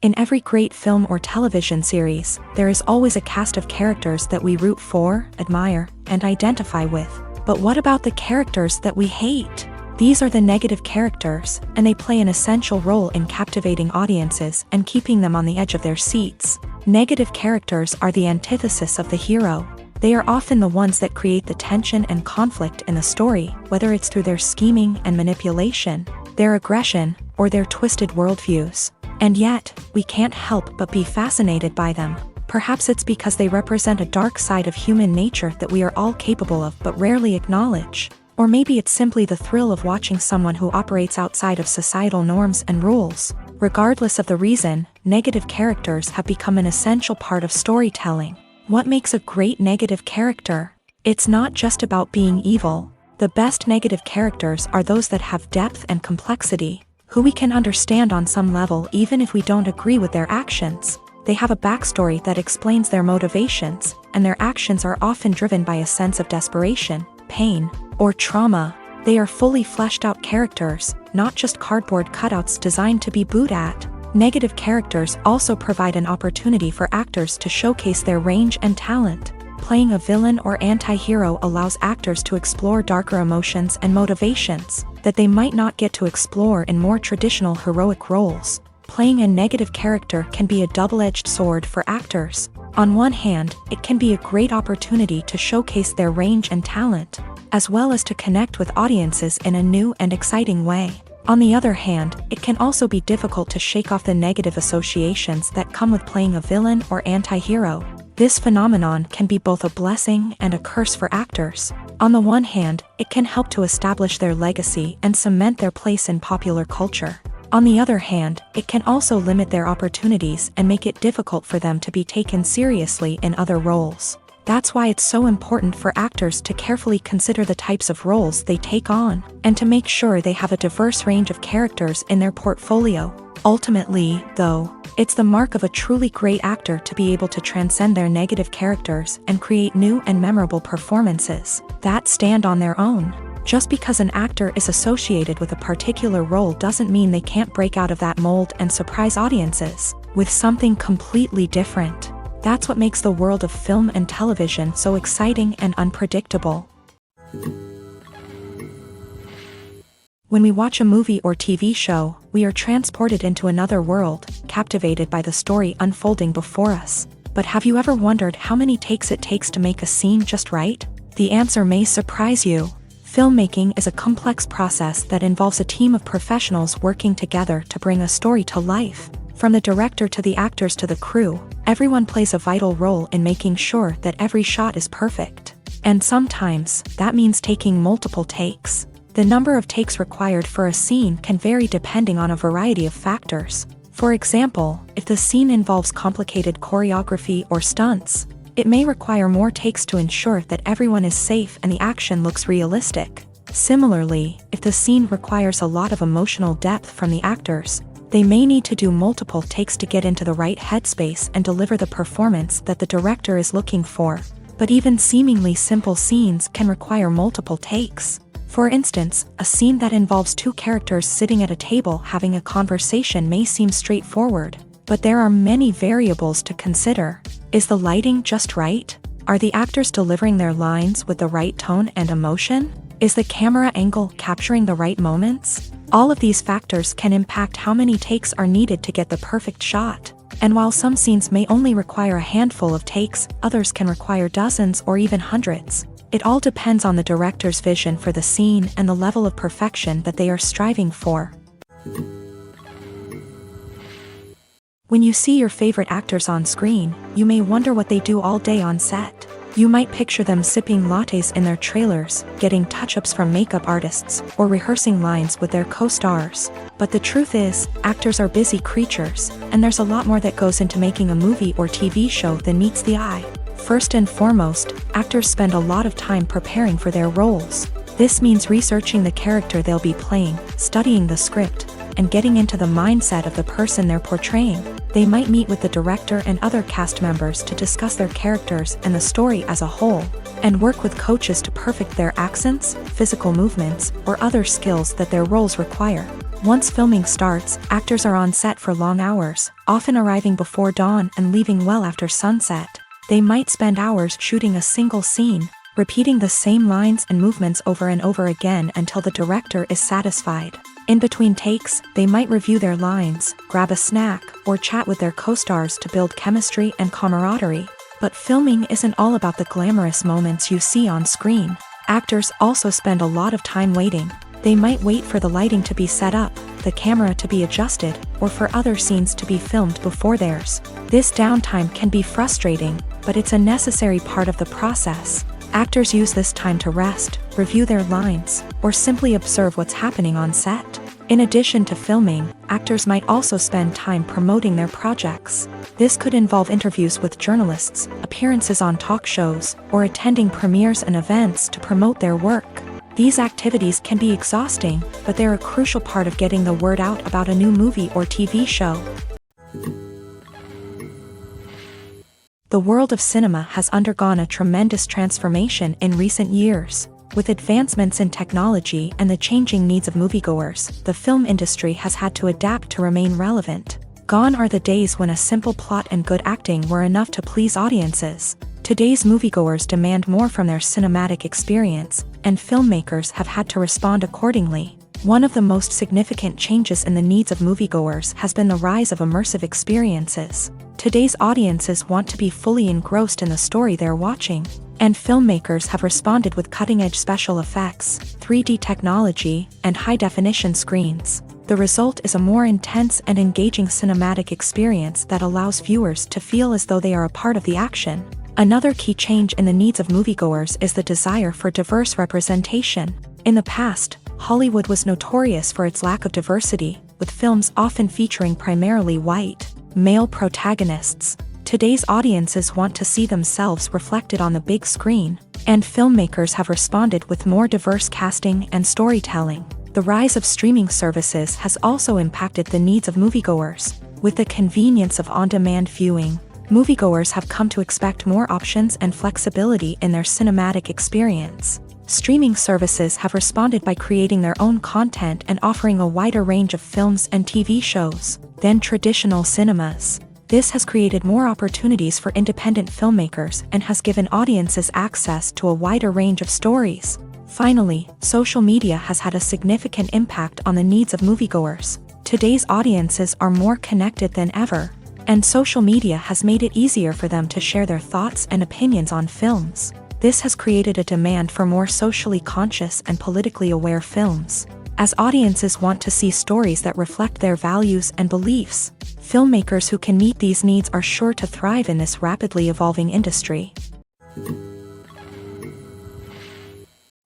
In every great film or television series, there is always a cast of characters that we root for, admire, and identify with. But what about the characters that we hate? These are the negative characters, and they play an essential role in captivating audiences and keeping them on the edge of their seats. Negative characters are the antithesis of the hero. They are often the ones that create the tension and conflict in the story, whether it's through their scheming and manipulation, their aggression, or their twisted worldviews. And yet, we can't help but be fascinated by them. Perhaps it's because they represent a dark side of human nature that we are all capable of but rarely acknowledge. Or maybe it's simply the thrill of watching someone who operates outside of societal norms and rules. Regardless of the reason, negative characters have become an essential part of storytelling. What makes a great negative character? It's not just about being evil. The best negative characters are those that have depth and complexity, who we can understand on some level even if we don't agree with their actions. They have a backstory that explains their motivations, and their actions are often driven by a sense of desperation, pain, or trauma. They are fully fleshed out characters, not just cardboard cutouts designed to be booed at. Negative characters also provide an opportunity for actors to showcase their range and talent. Playing a villain or anti-hero allows actors to explore darker emotions and motivations that they might not get to explore in more traditional heroic roles. Playing a negative character can be a double-edged sword for actors. On one hand, it can be a great opportunity to showcase their range and talent, as well as to connect with audiences in a new and exciting way. On the other hand, it can also be difficult to shake off the negative associations that come with playing a villain or anti-hero. This phenomenon can be both a blessing and a curse for actors. On the one hand, it can help to establish their legacy and cement their place in popular culture. On the other hand, it can also limit their opportunities and make it difficult for them to be taken seriously in other roles. That's why it's so important for actors to carefully consider the types of roles they take on, and to make sure they have a diverse range of characters in their portfolio. Ultimately, though, it's the mark of a truly great actor to be able to transcend their negative characters and create new and memorable performances that stand on their own. Just because an actor is associated with a particular role doesn't mean they can't break out of that mold and surprise audiences with something completely different. That's what makes the world of film and television so exciting and unpredictable. When we watch a movie or TV show, we are transported into another world, captivated by the story unfolding before us. But have you ever wondered how many takes it takes to make a scene just right? The answer may surprise you. Filmmaking is a complex process that involves a team of professionals working together to bring a story to life. From the director to the actors to the crew, everyone plays a vital role in making sure that every shot is perfect. And sometimes, that means taking multiple takes. The number of takes required for a scene can vary depending on a variety of factors. For example, if the scene involves complicated choreography or stunts, it may require more takes to ensure that everyone is safe and the action looks realistic. Similarly, if the scene requires a lot of emotional depth from the actors, they may need to do multiple takes to get into the right headspace and deliver the performance that the director is looking for. But even seemingly simple scenes can require multiple takes. For instance, a scene that involves two characters sitting at a table having a conversation may seem straightforward, but there are many variables to consider. Is the lighting just right? Are the actors delivering their lines with the right tone and emotion? Is the camera angle capturing the right moments? All of these factors can impact how many takes are needed to get the perfect shot. And while some scenes may only require a handful of takes, others can require dozens or even hundreds. It all depends on the director's vision for the scene and the level of perfection that they are striving for. When you see your favorite actors on screen, you may wonder what they do all day on set. You might picture them sipping lattes in their trailers, getting touch-ups from makeup artists, or rehearsing lines with their co-stars. But the truth is, actors are busy creatures, and there's a lot more that goes into making a movie or TV show than meets the eye. First and foremost, actors spend a lot of time preparing for their roles. This means researching the character they'll be playing, studying the script, and getting into the mindset of the person they're portraying. They might meet with the director and other cast members to discuss their characters and the story as a whole, and work with coaches to perfect their accents, physical movements, or other skills that their roles require. Once filming starts, actors are on set for long hours, often arriving before dawn and leaving well after sunset. They might spend hours shooting a single scene, repeating the same lines and movements over and over again until the director is satisfied. In between takes, they might review their lines, grab a snack, or chat with their co-stars to build chemistry and camaraderie. But filming isn't all about the glamorous moments you see on screen. Actors also spend a lot of time waiting. They might wait for the lighting to be set up, the camera to be adjusted, or for other scenes to be filmed before theirs. This downtime can be frustrating, but it's a necessary part of the process. Actors use this time to rest, review their lines, or simply observe what's happening on set. In addition to filming, actors might also spend time promoting their projects. This could involve interviews with journalists, appearances on talk shows, or attending premieres and events to promote their work. These activities can be exhausting, but they're a crucial part of getting the word out about a new movie or TV show. The world of cinema has undergone a tremendous transformation in recent years. With advancements in technology and the changing needs of moviegoers, the film industry has had to adapt to remain relevant. Gone are the days when a simple plot and good acting were enough to please audiences. Today's moviegoers demand more from their cinematic experience, and filmmakers have had to respond accordingly. One of the most significant changes in the needs of moviegoers has been the rise of immersive experiences. Today's audiences want to be fully engrossed in the story they're watching, and filmmakers have responded with cutting-edge special effects, 3D technology, and high-definition screens. The result is a more intense and engaging cinematic experience that allows viewers to feel as though they are a part of the action. Another key change in the needs of moviegoers is the desire for diverse representation. In the past, Hollywood was notorious for its lack of diversity, with films often featuring primarily white, male protagonists. Today's audiences want to see themselves reflected on the big screen, and filmmakers have responded with more diverse casting and storytelling. The rise of streaming services has also impacted the needs of moviegoers. With the convenience of on-demand viewing, moviegoers have come to expect more options and flexibility in their cinematic experience. Streaming services have responded by creating their own content and offering a wider range of films and TV shows than traditional cinemas. This has created more opportunities for independent filmmakers and has given audiences access to a wider range of stories. Finally, social media has had a significant impact on the needs of moviegoers. Today's audiences are more connected than ever, and social media has made it easier for them to share their thoughts and opinions on films. This has created a demand for more socially conscious and politically aware films. As audiences want to see stories that reflect their values and beliefs, filmmakers who can meet these needs are sure to thrive in this rapidly evolving industry.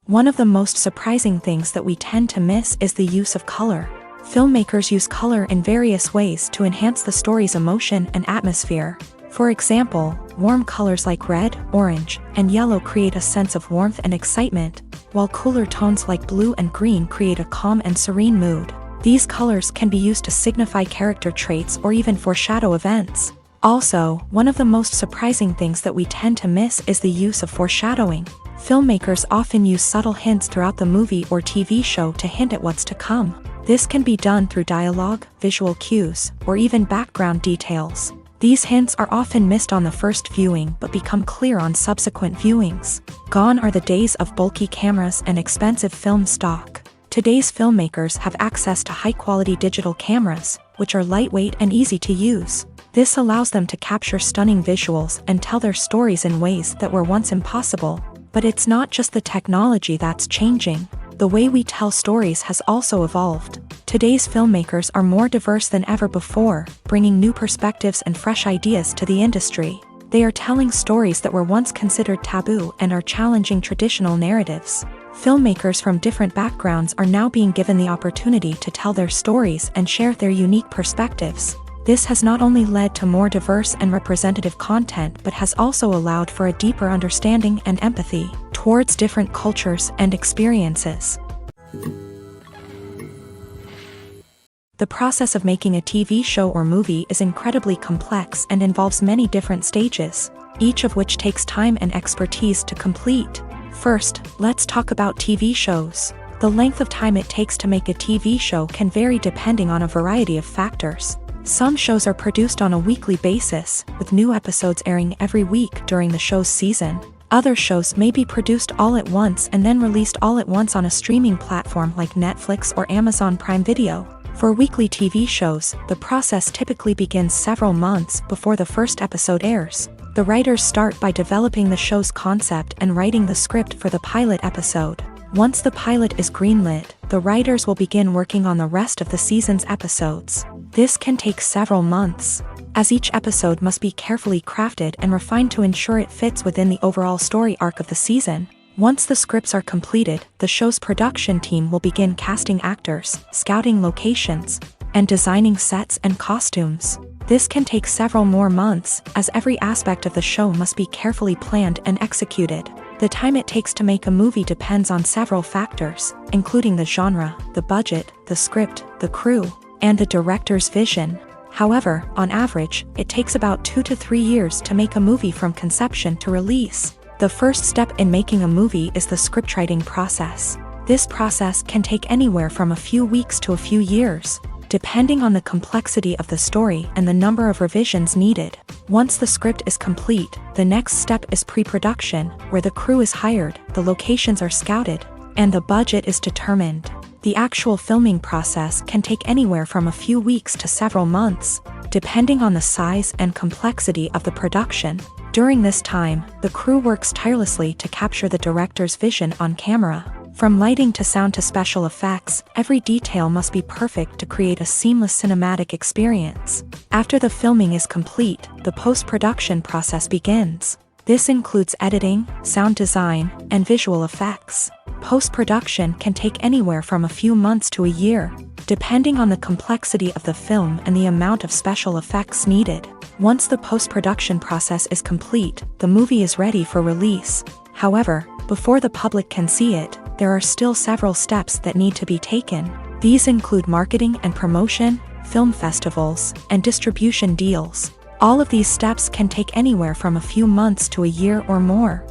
One of the most surprising things that we tend to miss is the use of color. Filmmakers use color in various ways to enhance the story's emotion and atmosphere. For example, warm colors like red, orange, and yellow create a sense of warmth and excitement, while cooler tones like blue and green create a calm and serene mood. These colors can be used to signify character traits or even foreshadow events. Also, one of the most surprising things that we tend to miss is the use of foreshadowing. Filmmakers often use subtle hints throughout the movie or TV show to hint at what's to come. This can be done through dialogue, visual cues, or even background details. These hints are often missed on the first viewing but become clear on subsequent viewings. Gone are the days of bulky cameras and expensive film stock. Today's filmmakers have access to high-quality digital cameras, which are lightweight and easy to use. This allows them to capture stunning visuals and tell their stories in ways that were once impossible. But it's not just the technology that's changing. The way we tell stories has also evolved. Today's filmmakers are more diverse than ever before, bringing new perspectives and fresh ideas to the industry. They are telling stories that were once considered taboo and are challenging traditional narratives. Filmmakers from different backgrounds are now being given the opportunity to tell their stories and share their unique perspectives. This has not only led to more diverse and representative content but has also allowed for a deeper understanding and empathy towards different cultures and experiences. The process of making a TV show or movie is incredibly complex and involves many different stages, each of which takes time and expertise to complete. First, let's talk about TV shows. The length of time it takes to make a TV show can vary depending on a variety of factors. Some shows are produced on a weekly basis, with new episodes airing every week during the show's season. Other shows may be produced all at once and then released all at once on a streaming platform like Netflix or Amazon Prime Video. For weekly TV shows, the process typically begins several months before the first episode airs. The writers start by developing the show's concept and writing the script for the pilot episode. Once the pilot is greenlit, the writers will begin working on the rest of the season's episodes. This can take several months, as each episode must be carefully crafted and refined to ensure it fits within the overall story arc of the season. Once the scripts are completed, the show's production team will begin casting actors, scouting locations, and designing sets and costumes. This can take several more months, as every aspect of the show must be carefully planned and executed. The time it takes to make a movie depends on several factors, including the genre, the budget, the script, the crew, and the director's vision. However, on average, it takes about 2 to 3 years to make a movie from conception to release. The first step in making a movie is the scriptwriting process. This process can take anywhere from a few weeks to a few years, depending on the complexity of the story and the number of revisions needed. Once the script is complete, the next step is pre-production, where the crew is hired, the locations are scouted, and the budget is determined. The actual filming process can take anywhere from a few weeks to several months, depending on the size and complexity of the production. During this time, the crew works tirelessly to capture the director's vision on camera. From lighting to sound to special effects, every detail must be perfect to create a seamless cinematic experience. After the filming is complete, the post-production process begins. This includes editing, sound design, and visual effects. Post-production can take anywhere from a few months to a year, depending on the complexity of the film and the amount of special effects needed. Once the post-production process is complete, the movie is ready for release. However, before the public can see it, there are still several steps that need to be taken. These include marketing and promotion, film festivals, and distribution deals. All of these steps can take anywhere from a few months to a year or more.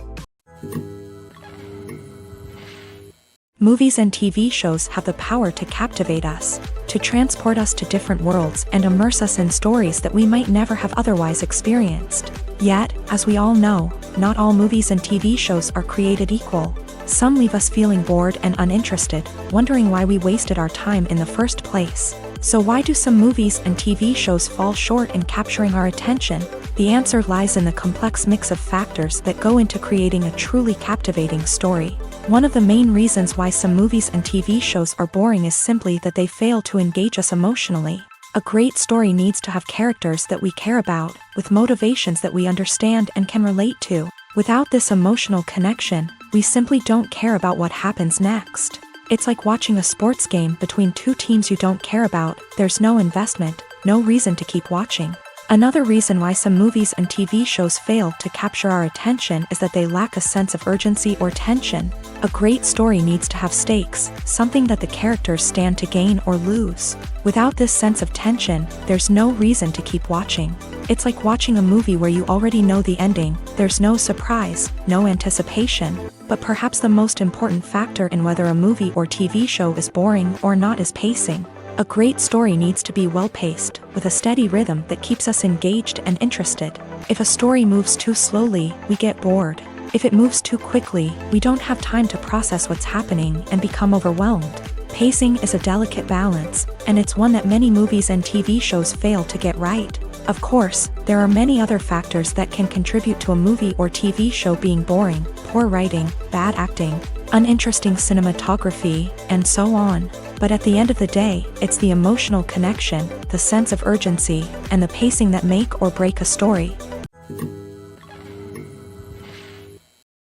Movies and TV shows have the power to captivate us, to transport us to different worlds and immerse us in stories that we might never have otherwise experienced. Yet, as we all know, not all movies and TV shows are created equal. Some leave us feeling bored and uninterested, wondering why we wasted our time in the first place. So why do some movies and TV shows fall short in capturing our attention? The answer lies in the complex mix of factors that go into creating a truly captivating story. One of the main reasons why some movies and TV shows are boring is simply that they fail to engage us emotionally. A great story needs to have characters that we care about, with motivations that we understand and can relate to. Without this emotional connection, we simply don't care about what happens next. It's like watching a sports game between two teams you don't care about. There's no investment, no reason to keep watching. Another reason why some movies and TV shows fail to capture our attention is that they lack a sense of urgency or tension. A great story needs to have stakes, something that the characters stand to gain or lose. Without this sense of tension, there's no reason to keep watching. It's like watching a movie where you already know the ending. There's no surprise, no anticipation. But perhaps the most important factor in whether a movie or TV show is boring or not is pacing. A great story needs to be well-paced, with a steady rhythm that keeps us engaged and interested. If a story moves too slowly, we get bored. If it moves too quickly, we don't have time to process what's happening and become overwhelmed. Pacing is a delicate balance, and it's one that many movies and TV shows fail to get right. Of course, there are many other factors that can contribute to a movie or TV show being boring: poor writing, bad acting, uninteresting cinematography, and so on. But at the end of the day, it's the emotional connection, the sense of urgency, and the pacing that make or break a story.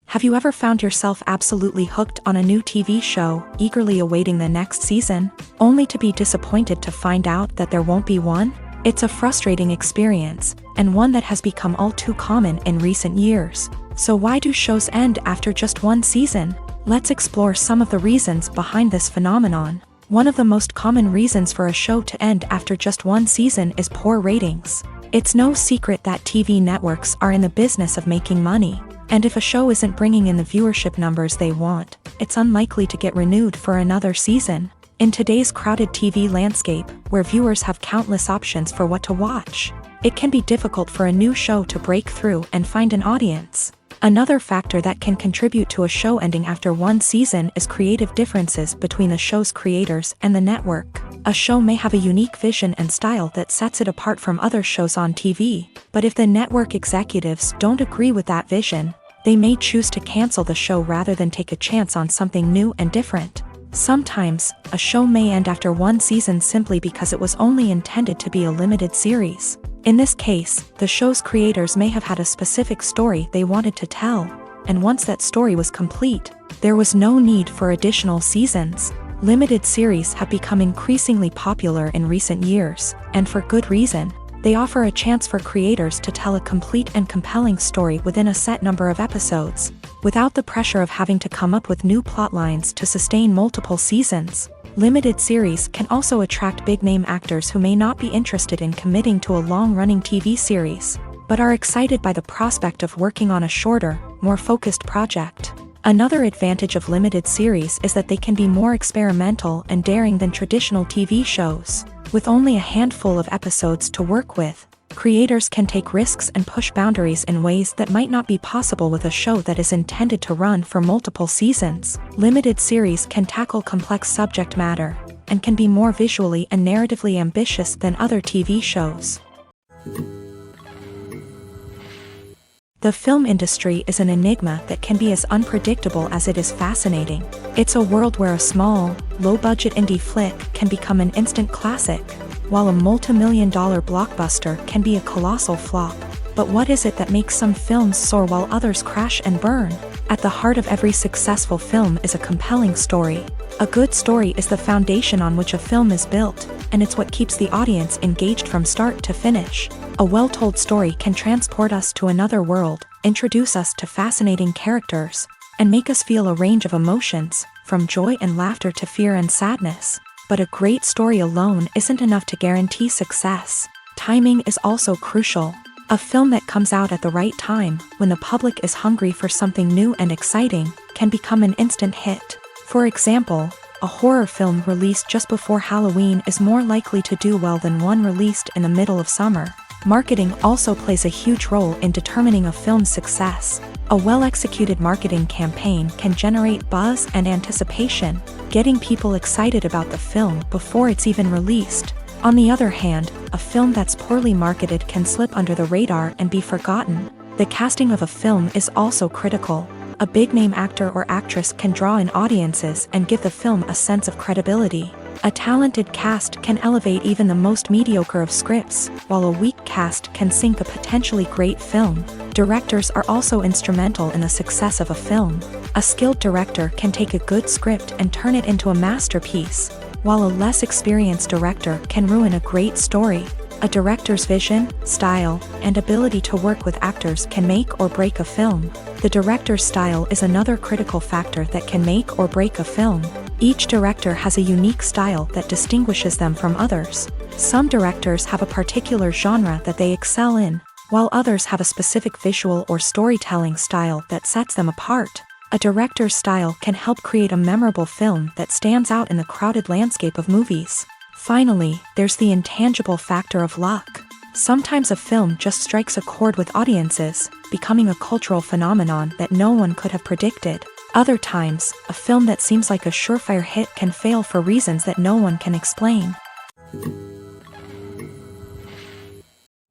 Have you ever found yourself absolutely hooked on a new TV show, eagerly awaiting the next season, only to be disappointed to find out that there won't be one? It's a frustrating experience, and one that has become all too common in recent years. So why do shows end after just one season? Let's explore some of the reasons behind this phenomenon. One of the most common reasons for a show to end after just one season is poor ratings. It's no secret that TV networks are in the business of making money. And if a show isn't bringing in the viewership numbers they want, it's unlikely to get renewed for another season. In today's crowded TV landscape, where viewers have countless options for what to watch, it can be difficult for a new show to break through and find an audience. Another factor that can contribute to a show ending after one season is creative differences between the show's creators and the network. A show may have a unique vision and style that sets it apart from other shows on TV, but if the network executives don't agree with that vision, they may choose to cancel the show rather than take a chance on something new and different. Sometimes, a show may end after one season simply because it was only intended to be a limited series. In this case, the show's creators may have had a specific story they wanted to tell, and once that story was complete, there was no need for additional seasons. Limited series have become increasingly popular in recent years, and for good reason. They offer a chance for creators to tell a complete and compelling story within a set number of episodes, without the pressure of having to come up with new plotlines to sustain multiple seasons. Limited series can also attract big-name actors who may not be interested in committing to a long-running TV series, but are excited by the prospect of working on a shorter, more focused project. Another advantage of limited series is that they can be more experimental and daring than traditional TV shows. With only a handful of episodes to work with, creators can take risks and push boundaries in ways that might not be possible with a show that is intended to run for multiple seasons. Limited series can tackle complex subject matter, and can be more visually and narratively ambitious than other TV shows. The film industry is an enigma that can be as unpredictable as it is fascinating. It's a world where a small, low-budget indie flick can become an instant classic, while a multi-million-dollar blockbuster can be a colossal flop. But what is it that makes some films soar while others crash and burn? At the heart of every successful film is a compelling story. A good story is the foundation on which a film is built, and it's what keeps the audience engaged from start to finish. A well-told story can transport us to another world, introduce us to fascinating characters, and make us feel a range of emotions, from joy and laughter to fear and sadness. But a great story alone isn't enough to guarantee success. Timing is also crucial. A film that comes out at the right time, when the public is hungry for something new and exciting, can become an instant hit. For example, a horror film released just before Halloween is more likely to do well than one released in the middle of summer. Marketing also plays a huge role in determining a film's success. A well-executed marketing campaign can generate buzz and anticipation, getting people excited about the film before it's even released. On the other hand, a film that's poorly marketed can slip under the radar and be forgotten. The casting of a film is also critical. A big-name actor or actress can draw in audiences and give the film a sense of credibility. A talented cast can elevate even the most mediocre of scripts, while a weak cast can sink a potentially great film. Directors are also instrumental in the success of a film. A skilled director can take a good script and turn it into a masterpiece, while a less experienced director can ruin a great story. A director's vision, style, and ability to work with actors can make or break a film. The director's style is another critical factor that can make or break a film. Each director has a unique style that distinguishes them from others. Some directors have a particular genre that they excel in, while others have a specific visual or storytelling style that sets them apart. A director's style can help create a memorable film that stands out in the crowded landscape of movies. Finally, there's the intangible factor of luck. Sometimes a film just strikes a chord with audiences, becoming a cultural phenomenon that no one could have predicted. Other times, a film that seems like a surefire hit can fail for reasons that no one can explain.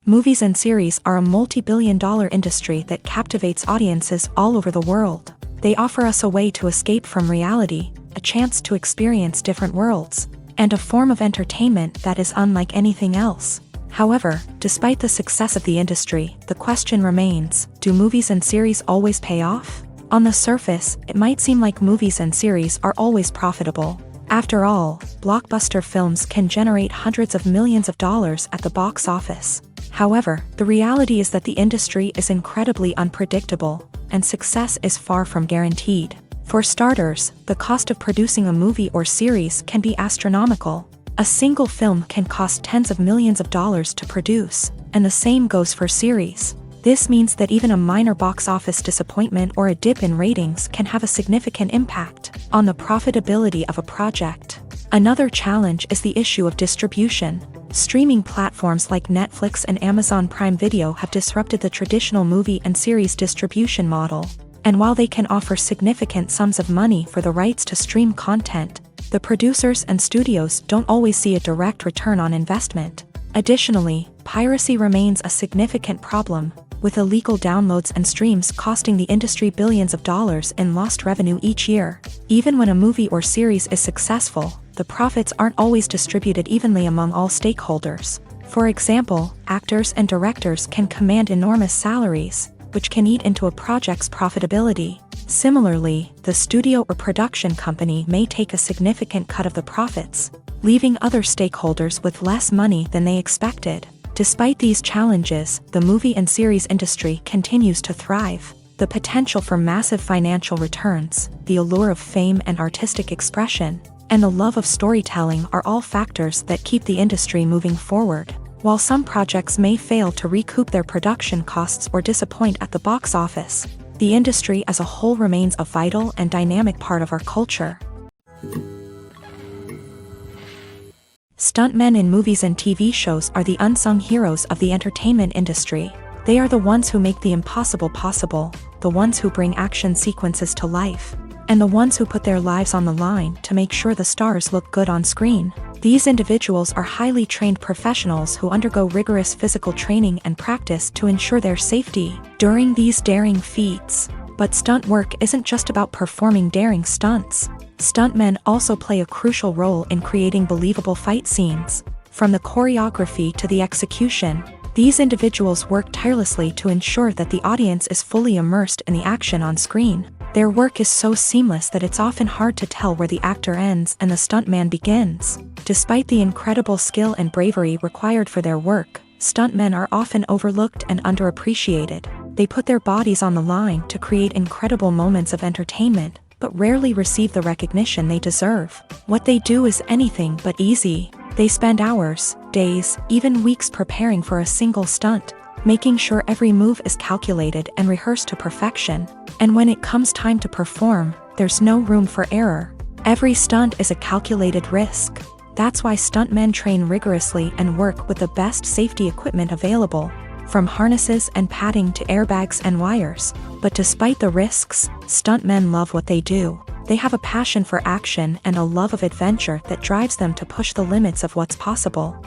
Movies and series are a multi-billion-dollar industry that captivates audiences all over the world. They offer us a way to escape from reality, a chance to experience different worlds, and a form of entertainment that is unlike anything else. However, despite the success of the industry, the question remains, do movies and series always pay off? On the surface, it might seem like movies and series are always profitable. After all, blockbuster films can generate hundreds of millions of dollars at the box office. However, the reality is that the industry is incredibly unpredictable, and success is far from guaranteed. For starters, the cost of producing a movie or series can be astronomical. A single film can cost tens of millions of dollars to produce, and the same goes for series. This means that even a minor box office disappointment or a dip in ratings can have a significant impact on the profitability of a project. Another challenge is the issue of distribution. Streaming platforms like Netflix and Amazon Prime Video have disrupted the traditional movie and series distribution model. And while they can offer significant sums of money for the rights to stream content, the producers and studios don't always see a direct return on investment. Additionally, piracy remains a significant problem, with illegal downloads and streams costing the industry billions of dollars in lost revenue each year. Even when a movie or series is successful, the profits aren't always distributed evenly among all stakeholders. For example, actors and directors can command enormous salaries, which can eat into a project's profitability. Similarly, the studio or production company may take a significant cut of the profits, leaving other stakeholders with less money than they expected. Despite these challenges, the movie and series industry continues to thrive. The potential for massive financial returns, the allure of fame and artistic expression, and the love of storytelling are all factors that keep the industry moving forward. While some projects may fail to recoup their production costs or disappoint at the box office, the industry as a whole remains a vital and dynamic part of our culture. Stuntmen in movies and TV shows are the unsung heroes of the entertainment industry. They are the ones who make the impossible possible, the ones who bring action sequences to life, and the ones who put their lives on the line to make sure the stars look good on screen. These individuals are highly trained professionals who undergo rigorous physical training and practice to ensure their safety during these daring feats. But stunt work isn't just about performing daring stunts. Stuntmen also play a crucial role in creating believable fight scenes. From the choreography to the execution, these individuals work tirelessly to ensure that the audience is fully immersed in the action on screen. Their work is so seamless that it's often hard to tell where the actor ends and the stuntman begins. Despite the incredible skill and bravery required for their work, stuntmen are often overlooked and underappreciated. They put their bodies on the line to create incredible moments of entertainment, but rarely receive the recognition they deserve. What they do is anything but easy. They spend hours, days, even weeks preparing for a single stunt, making sure every move is calculated and rehearsed to perfection. And when it comes time to perform, there's no room for error. Every stunt is a calculated risk. That's why stuntmen train rigorously and work with the best safety equipment available, from harnesses and padding to airbags and wires. But despite the risks, stuntmen love what they do. They have a passion for action and a love of adventure that drives them to push the limits of what's possible.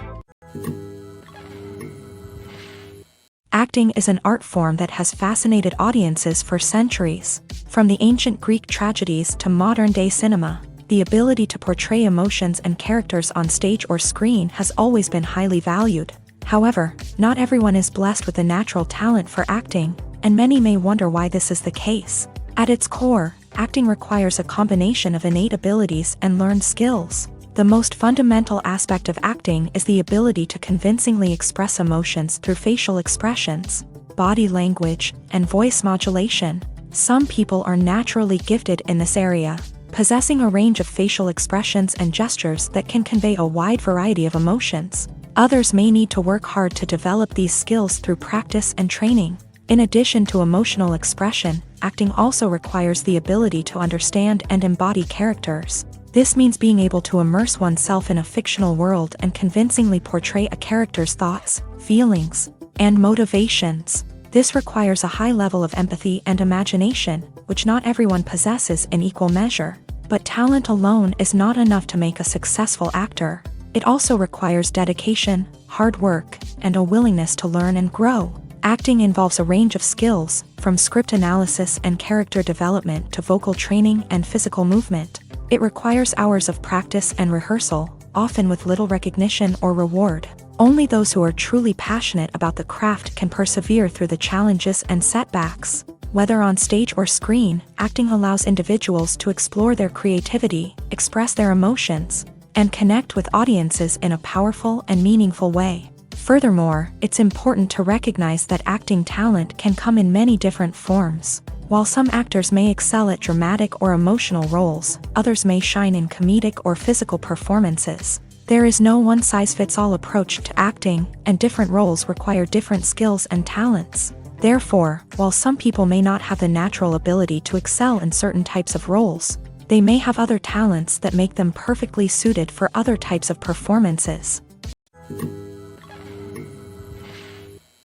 Acting is an art form that has fascinated audiences for centuries. From the ancient Greek tragedies to modern-day cinema, the ability to portray emotions and characters on stage or screen has always been highly valued. However, not everyone is blessed with a natural talent for acting, and many may wonder why this is the case. At its core, acting requires a combination of innate abilities and learned skills. The most fundamental aspect of acting is the ability to convincingly express emotions through facial expressions, body language, and voice modulation. Some people are naturally gifted in this area, possessing a range of facial expressions and gestures that can convey a wide variety of emotions. Others may need to work hard to develop these skills through practice and training. In addition to emotional expression, acting also requires the ability to understand and embody characters. This means being able to immerse oneself in a fictional world and convincingly portray a character's thoughts, feelings, and motivations. This requires a high level of empathy and imagination, which not everyone possesses in equal measure. But talent alone is not enough to make a successful actor. It also requires dedication, hard work, and a willingness to learn and grow. Acting involves a range of skills, from script analysis and character development to vocal training and physical movement. It requires hours of practice and rehearsal, often with little recognition or reward. Only those who are truly passionate about the craft can persevere through the challenges and setbacks. Whether on stage or screen, acting allows individuals to explore their creativity, express their emotions, and connect with audiences in a powerful and meaningful way. Furthermore, it's important to recognize that acting talent can come in many different forms. While some actors may excel at dramatic or emotional roles, others may shine in comedic or physical performances. There is no one-size-fits-all approach to acting, and different roles require different skills and talents. Therefore, while some people may not have the natural ability to excel in certain types of roles, they may have other talents that make them perfectly suited for other types of performances.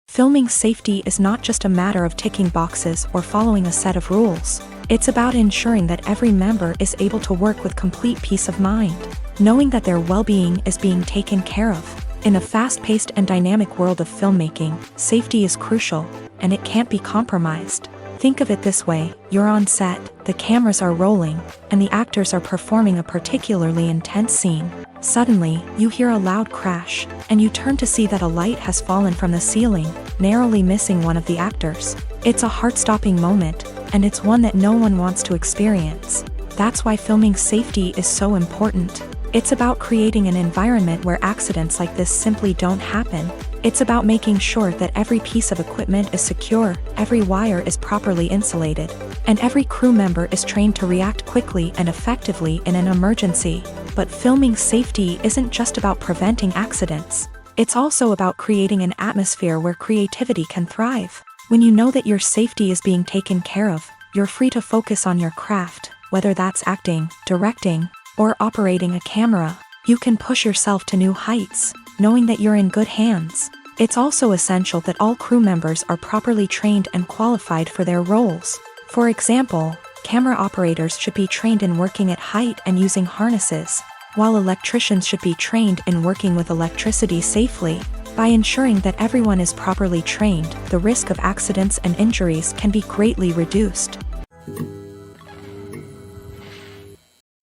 Filming safety is not just a matter of ticking boxes or following a set of rules. It's about ensuring that every member is able to work with complete peace of mind, knowing that their well-being is being taken care of. In a fast-paced and dynamic world of filmmaking, safety is crucial, and it can't be compromised. Think of it this way: you're on set, the cameras are rolling, and the actors are performing a particularly intense scene. Suddenly, you hear a loud crash, and you turn to see that a light has fallen from the ceiling, narrowly missing one of the actors. It's a heart-stopping moment, and it's one that no one wants to experience. That's why filming safety is so important. It's about creating an environment where accidents like this simply don't happen. It's about making sure that every piece of equipment is secure, every wire is properly insulated, and every crew member is trained to react quickly and effectively in an emergency. But filming safety isn't just about preventing accidents. It's also about creating an atmosphere where creativity can thrive. When you know that your safety is being taken care of, you're free to focus on your craft, whether that's acting, directing, or operating a camera. You can push yourself to new heights, knowing that you're in good hands. It's also essential that all crew members are properly trained and qualified for their roles. For example, camera operators should be trained in working at height and using harnesses, while electricians should be trained in working with electricity safely. By ensuring that everyone is properly trained, the risk of accidents and injuries can be greatly reduced.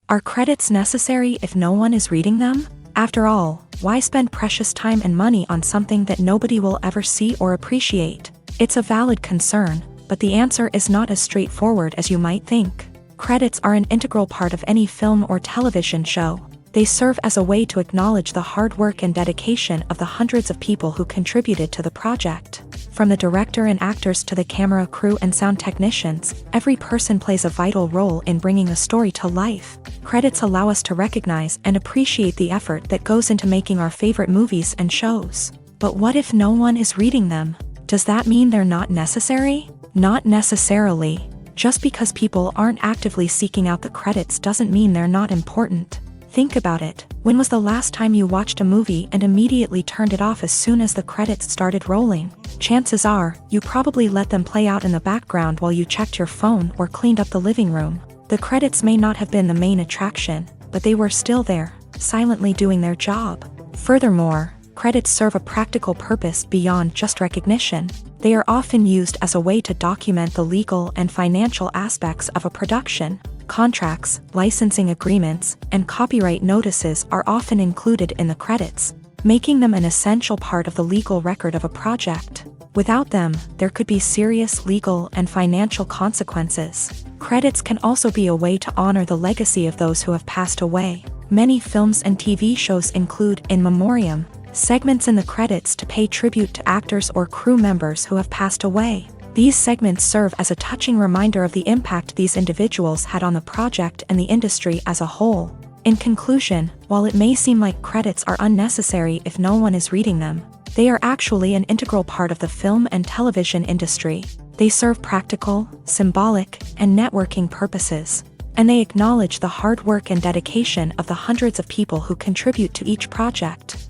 Are credits necessary if no one is reading them? After all, why spend precious time and money on something that nobody will ever see or appreciate? It's a valid concern, but the answer is not as straightforward as you might think. Credits are an integral part of any film or television show. They serve as a way to acknowledge the hard work and dedication of the hundreds of people who contributed to the project. From the director and actors to the camera crew and sound technicians, every person plays a vital role in bringing a story to life. Credits allow us to recognize and appreciate the effort that goes into making our favorite movies and shows. But what if no one is reading them? Does that mean they're not necessary? Not necessarily. Just because people aren't actively seeking out the credits doesn't mean they're not important. Think about it. When was the last time you watched a movie and immediately turned it off as soon as the credits started rolling? Chances are, you probably let them play out in the background while you checked your phone or cleaned up the living room. The credits may not have been the main attraction, but they were still there, silently doing their job. Furthermore, credits serve a practical purpose beyond just recognition. They are often used as a way to document the legal and financial aspects of a production. Contracts, licensing agreements, and copyright notices are often included in the credits, making them an essential part of the legal record of a project. Without them, there could be serious legal and financial consequences. Credits can also be a way to honor the legacy of those who have passed away. Many films and TV shows include in memoriam segments in the credits to pay tribute to actors or crew members who have passed away. These segments serve as a touching reminder of the impact these individuals had on the project and the industry as a whole. In conclusion, while it may seem like credits are unnecessary if no one is reading them, they are actually an integral part of the film and television industry. They serve practical, symbolic, and networking purposes, and they acknowledge the hard work and dedication of the hundreds of people who contribute to each project.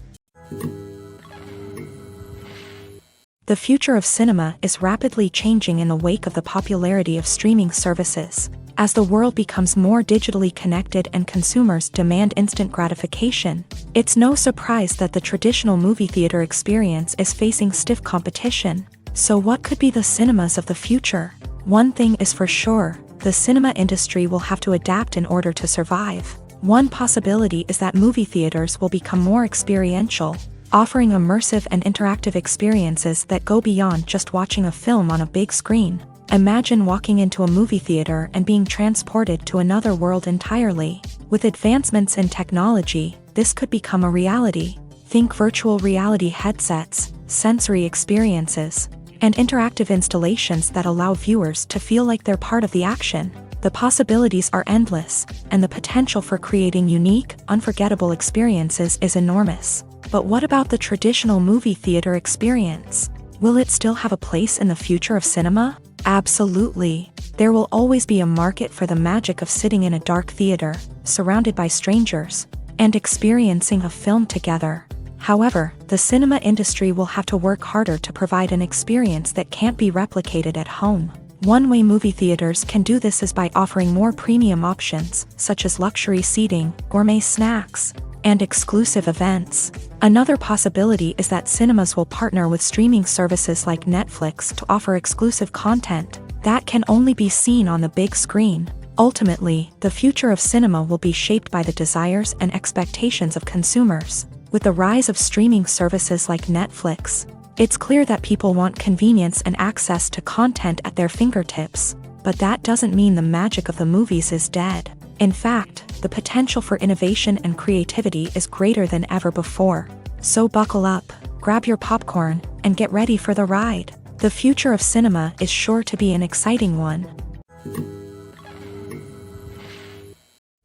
The future of cinema is rapidly changing in the wake of the popularity of streaming services. As the world becomes more digitally connected and consumers demand instant gratification, it's no surprise that the traditional movie theater experience is facing stiff competition. So what could be the cinemas of the future? One thing is for sure, the cinema industry will have to adapt in order to survive. One possibility is that movie theaters will become more experiential, offering immersive and interactive experiences that go beyond just watching a film on a big screen. Imagine walking into a movie theater and being transported to another world entirely. With advancements in technology, this could become a reality. Think virtual reality headsets, sensory experiences, and interactive installations that allow viewers to feel like they're part of the action. The possibilities are endless, and the potential for creating unique, unforgettable experiences is enormous. But what about the traditional movie theater experience? Will it still have a place in the future of cinema? Absolutely. There will always be a market for the magic of sitting in a dark theater, surrounded by strangers, and experiencing a film together. However, the cinema industry will have to work harder to provide an experience that can't be replicated at home. One way movie theaters can do this is by offering more premium options, such as luxury seating, gourmet snacks, and exclusive events. Another possibility is that cinemas will partner with streaming services like Netflix to offer exclusive content that can only be seen on the big screen. Ultimately, the future of cinema will be shaped by the desires and expectations of consumers. With the rise of streaming services like Netflix, it's clear that people want convenience and access to content at their fingertips. But that doesn't mean the magic of the movies is dead. In fact, the potential for innovation and creativity is greater than ever before. So buckle up, grab your popcorn, and get ready for the ride. The future of cinema is sure to be an exciting one.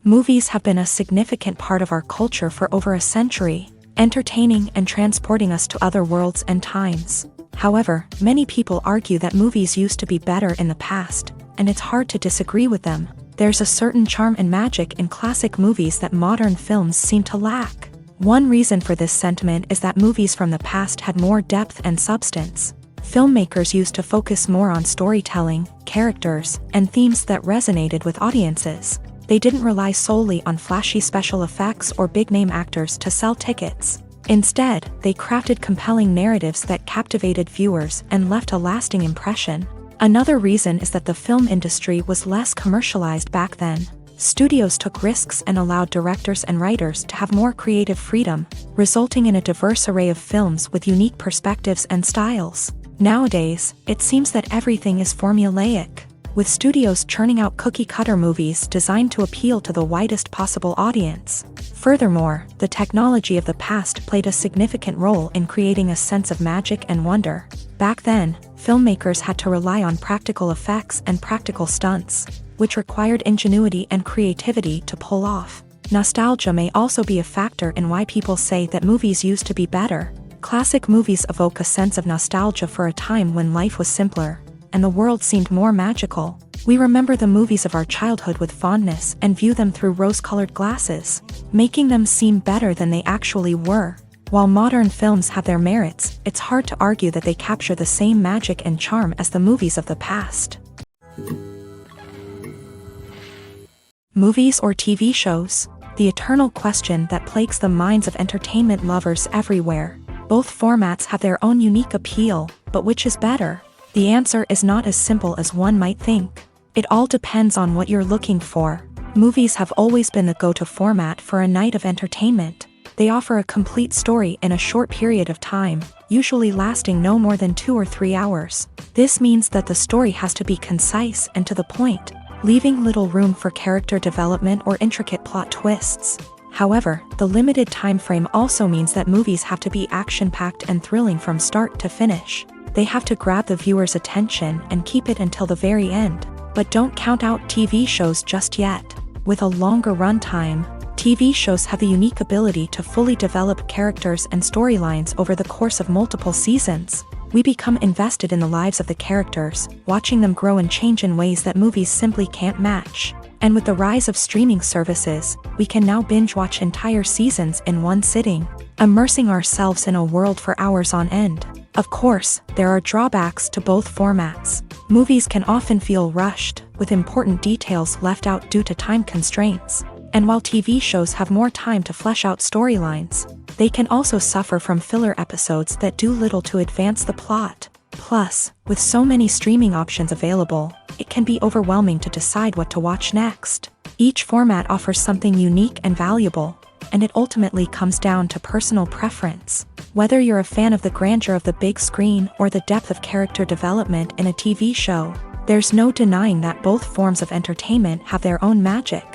Movies have been a significant part of our culture for over a century, entertaining and transporting us to other worlds and times. However, many people argue that movies used to be better in the past, and it's hard to disagree with them. There's a certain charm and magic in classic movies that modern films seem to lack. One reason for this sentiment is that movies from the past had more depth and substance. Filmmakers used to focus more on storytelling, characters, and themes that resonated with audiences. They didn't rely solely on flashy special effects or big-name actors to sell tickets. Instead, they crafted compelling narratives that captivated viewers and left a lasting impression. Another reason is that the film industry was less commercialized back then. Studios took risks and allowed directors and writers to have more creative freedom, resulting in a diverse array of films with unique perspectives and styles. Nowadays, it seems that everything is formulaic, with studios churning out cookie-cutter movies designed to appeal to the widest possible audience. Furthermore, the technology of the past played a significant role in creating a sense of magic and wonder. Back then, filmmakers had to rely on practical effects and practical stunts, which required ingenuity and creativity to pull off. Nostalgia may also be a factor in why people say that movies used to be better. Classic movies evoke a sense of nostalgia for a time when life was simpler, and the world seemed more magical. We remember the movies of our childhood with fondness and view them through rose-colored glasses, making them seem better than they actually were. While modern films have their merits, it's hard to argue that they capture the same magic and charm as the movies of the past. Movies or TV shows? The eternal question that plagues the minds of entertainment lovers everywhere. Both formats have their own unique appeal, but which is better? The answer is not as simple as one might think. It all depends on what you're looking for. Movies have always been the go-to format for a night of entertainment. They offer a complete story in a short period of time, usually lasting no more than 2 or 3 hours. This means that the story has to be concise and to the point, leaving little room for character development or intricate plot twists. However, the limited time frame also means that movies have to be action-packed and thrilling from start to finish. They have to grab the viewer's attention and keep it until the very end. But don't count out TV shows just yet. With a longer runtime, TV shows have the unique ability to fully develop characters and storylines over the course of multiple seasons. We become invested in the lives of the characters, watching them grow and change in ways that movies simply can't match. And with the rise of streaming services, we can now binge-watch entire seasons in one sitting, immersing ourselves in a world for hours on end. Of course, there are drawbacks to both formats. Movies can often feel rushed, with important details left out due to time constraints. And while TV shows have more time to flesh out storylines, they can also suffer from filler episodes that do little to advance the plot. Plus, with so many streaming options available, it can be overwhelming to decide what to watch next. Each format offers something unique and valuable, and it ultimately comes down to personal preference. Whether you're a fan of the grandeur of the big screen or the depth of character development in a TV show, there's no denying that both forms of entertainment have their own magic.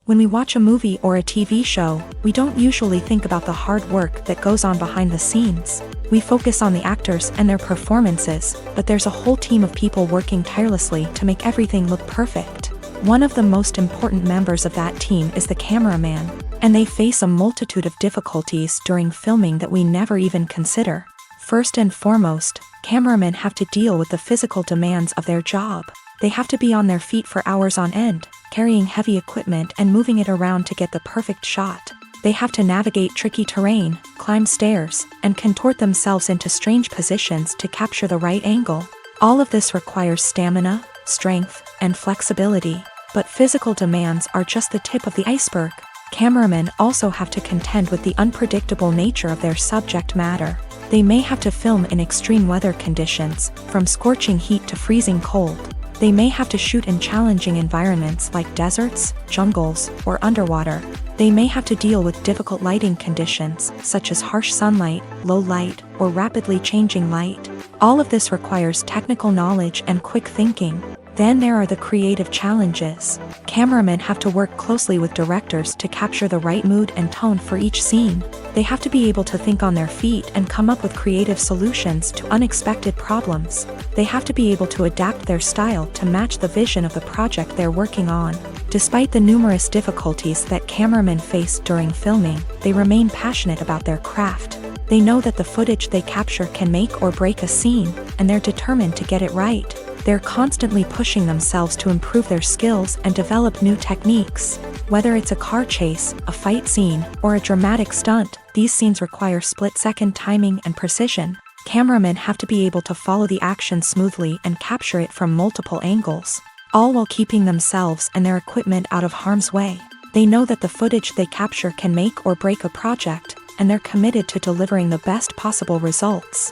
When we watch a movie or a TV show, we don't usually think about the hard work that goes on behind the scenes. We focus on the actors and their performances, but there's a whole team of people working tirelessly to make everything look perfect. One of the most important members of that team is the cameraman, and they face a multitude of difficulties during filming that we never even consider. First and foremost, cameramen have to deal with the physical demands of their job. They have to be on their feet for hours on end, carrying heavy equipment and moving it around to get the perfect shot. They have to navigate tricky terrain, climb stairs, and contort themselves into strange positions to capture the right angle. All of this requires stamina, strength, and flexibility. But physical demands are just the tip of the iceberg. Cameramen also have to contend with the unpredictable nature of their subject matter. They may have to film in extreme weather conditions, from scorching heat to freezing cold. They may have to shoot in challenging environments like deserts, jungles, or underwater. They may have to deal with difficult lighting conditions, such as harsh sunlight, low light, or rapidly changing light. All of this requires technical knowledge and quick thinking. Then there are the creative challenges. Cameramen have to work closely with directors to capture the right mood and tone for each scene. They have to be able to think on their feet and come up with creative solutions to unexpected problems. They have to be able to adapt their style to match the vision of the project they're working on. Despite the numerous difficulties that cameramen face during filming, they remain passionate about their craft. They know that the footage they capture can make or break a scene, and they're determined to get it right. They're constantly pushing themselves to improve their skills and develop new techniques. Whether it's a car chase, a fight scene, or a dramatic stunt, these scenes require split-second timing and precision. Cameramen have to be able to follow the action smoothly and capture it from multiple angles, all while keeping themselves and their equipment out of harm's way. They know that the footage they capture can make or break a project, and they're committed to delivering the best possible results.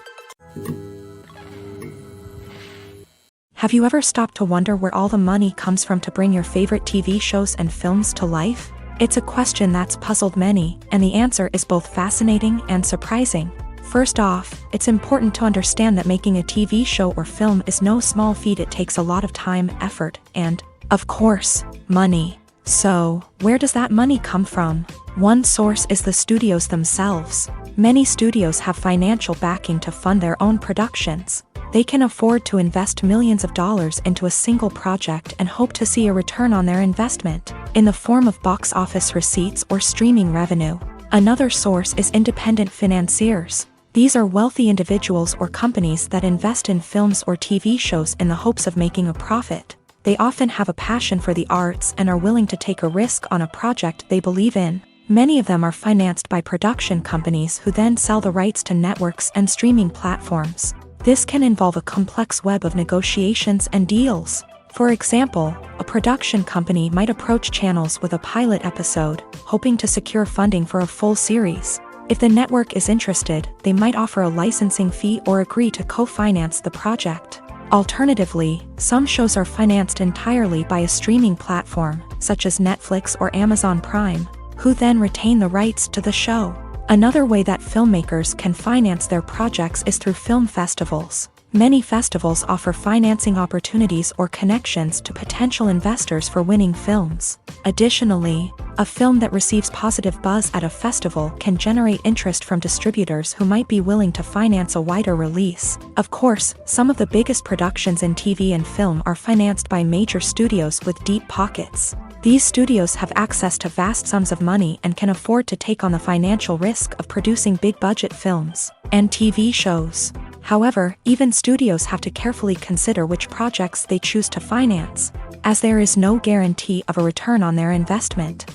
Have you ever stopped to wonder where all the money comes from to bring your favorite TV shows and films to life? It's a question that's puzzled many, and the answer is both fascinating and surprising. First off, it's important to understand that making a TV show or film is no small feat. It takes a lot of time, effort, and, of course, money. So, where does that money come from? One source is the studios themselves. Many studios have financial backing to fund their own productions. They can afford to invest millions of dollars into a single project and hope to see a return on their investment, in the form of box office receipts or streaming revenue. Another source is independent financiers. These are wealthy individuals or companies that invest in films or TV shows in the hopes of making a profit. They often have a passion for the arts and are willing to take a risk on a project they believe in. Many of them are financed by production companies who then sell the rights to networks and streaming platforms. This can involve a complex web of negotiations and deals. For example, a production company might approach channels with a pilot episode, hoping to secure funding for a full series. If the network is interested, they might offer a licensing fee or agree to co-finance the project. Alternatively, some shows are financed entirely by a streaming platform, such as Netflix or Amazon Prime, who then retain the rights to the show. Another way that filmmakers can finance their projects is through film festivals. Many festivals offer financing opportunities or connections to potential investors for winning films. Additionally, a film that receives positive buzz at a festival can generate interest from distributors who might be willing to finance a wider release. Of course, some of the biggest productions in TV and film are financed by major studios with deep pockets. These studios have access to vast sums of money and can afford to take on the financial risk of producing big-budget films and TV shows. However, even studios have to carefully consider which projects they choose to finance, as there is no guarantee of a return on their investment.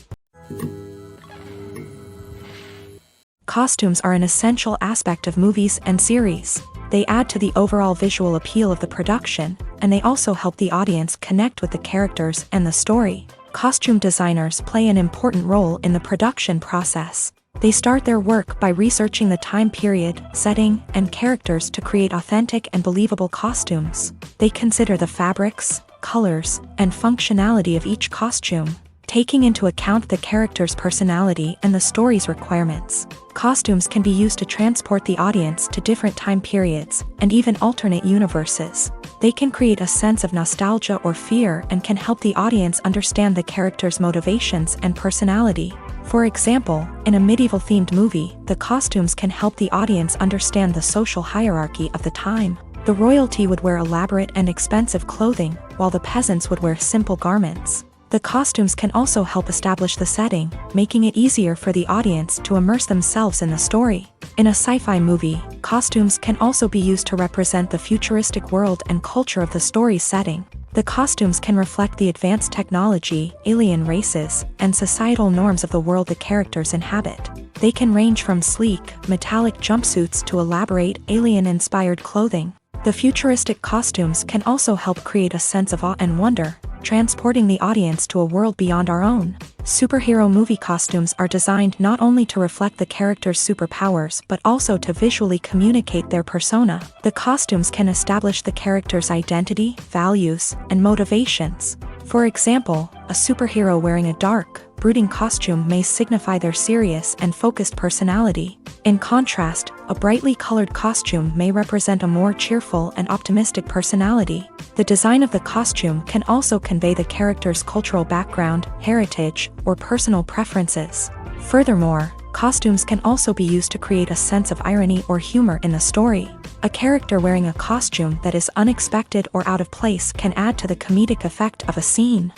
Costumes are an essential aspect of movies and series. They add to the overall visual appeal of the production, and they also help the audience connect with the characters and the story. Costume designers play an important role in the production process. They start their work by researching the time period, setting, and characters to create authentic and believable costumes. They consider the fabrics, colors, and functionality of each costume, taking into account the character's personality and the story's requirements. Costumes can be used to transport the audience to different time periods and even alternate universes. They can create a sense of nostalgia or fear and can help the audience understand the character's motivations and personality. For example, in a medieval-themed movie, the costumes can help the audience understand the social hierarchy of the time. The royalty would wear elaborate and expensive clothing, while the peasants would wear simple garments. The costumes can also help establish the setting, making it easier for the audience to immerse themselves in the story. In a sci-fi movie, costumes can also be used to represent the futuristic world and culture of the story's setting. The costumes can reflect the advanced technology, alien races, and societal norms of the world the characters inhabit. They can range from sleek, metallic jumpsuits to elaborate, alien-inspired clothing. The futuristic costumes can also help create a sense of awe and wonder, transporting the audience to a world beyond our own. Superhero movie costumes are designed not only to reflect the character's superpowers but also to visually communicate their persona. The costumes can establish the character's identity, values, and motivations. For example, a superhero wearing a dark, brooding costume may signify their serious and focused personality. In contrast, a brightly colored costume may represent a more cheerful and optimistic personality. The design of the costume can also convey the character's cultural background, heritage, or personal preferences. Furthermore, costumes can also be used to create a sense of irony or humor in the story. A character wearing a costume that is unexpected or out of place can add to the comedic effect of a scene.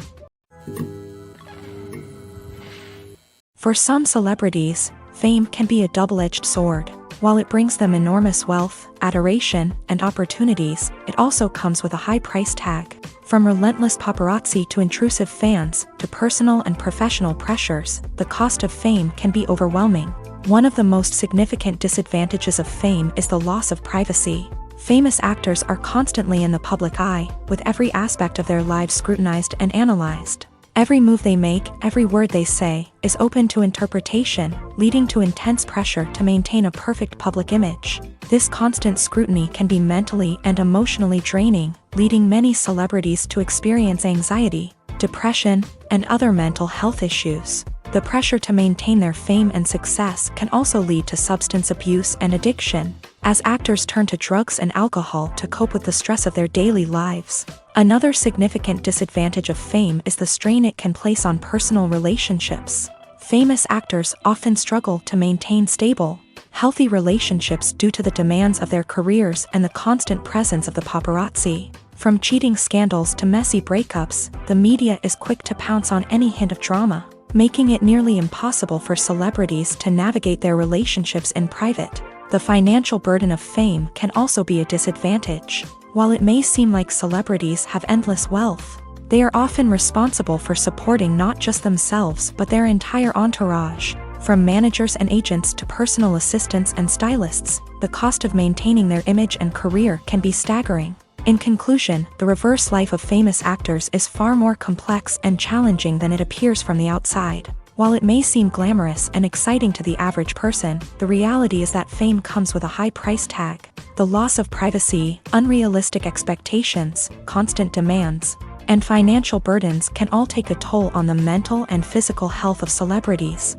For some celebrities, fame can be a double-edged sword. While it brings them enormous wealth, adoration, and opportunities, it also comes with a high price tag. From relentless paparazzi to intrusive fans, to personal and professional pressures, the cost of fame can be overwhelming. One of the most significant disadvantages of fame is the loss of privacy. Famous actors are constantly in the public eye, with every aspect of their lives scrutinized and analyzed. Every move they make, every word they say, is open to interpretation, leading to intense pressure to maintain a perfect public image. This constant scrutiny can be mentally and emotionally draining, leading many celebrities to experience anxiety, depression, and other mental health issues. The pressure to maintain their fame and success can also lead to substance abuse and addiction, as actors turn to drugs and alcohol to cope with the stress of their daily lives. Another significant disadvantage of fame is the strain it can place on personal relationships. Famous actors often struggle to maintain stable, healthy relationships due to the demands of their careers and the constant presence of the paparazzi. From cheating scandals to messy breakups, the media is quick to pounce on any hint of drama, making it nearly impossible for celebrities to navigate their relationships in private. The financial burden of fame can also be a disadvantage. While it may seem like celebrities have endless wealth, they are often responsible for supporting not just themselves but their entire entourage. From managers and agents to personal assistants and stylists, the cost of maintaining their image and career can be staggering. In conclusion, the reverse life of famous actors is far more complex and challenging than it appears from the outside. While it may seem glamorous and exciting to the average person, the reality is that fame comes with a high price tag. The loss of privacy, unrealistic expectations, constant demands, and financial burdens can all take a toll on the mental and physical health of celebrities.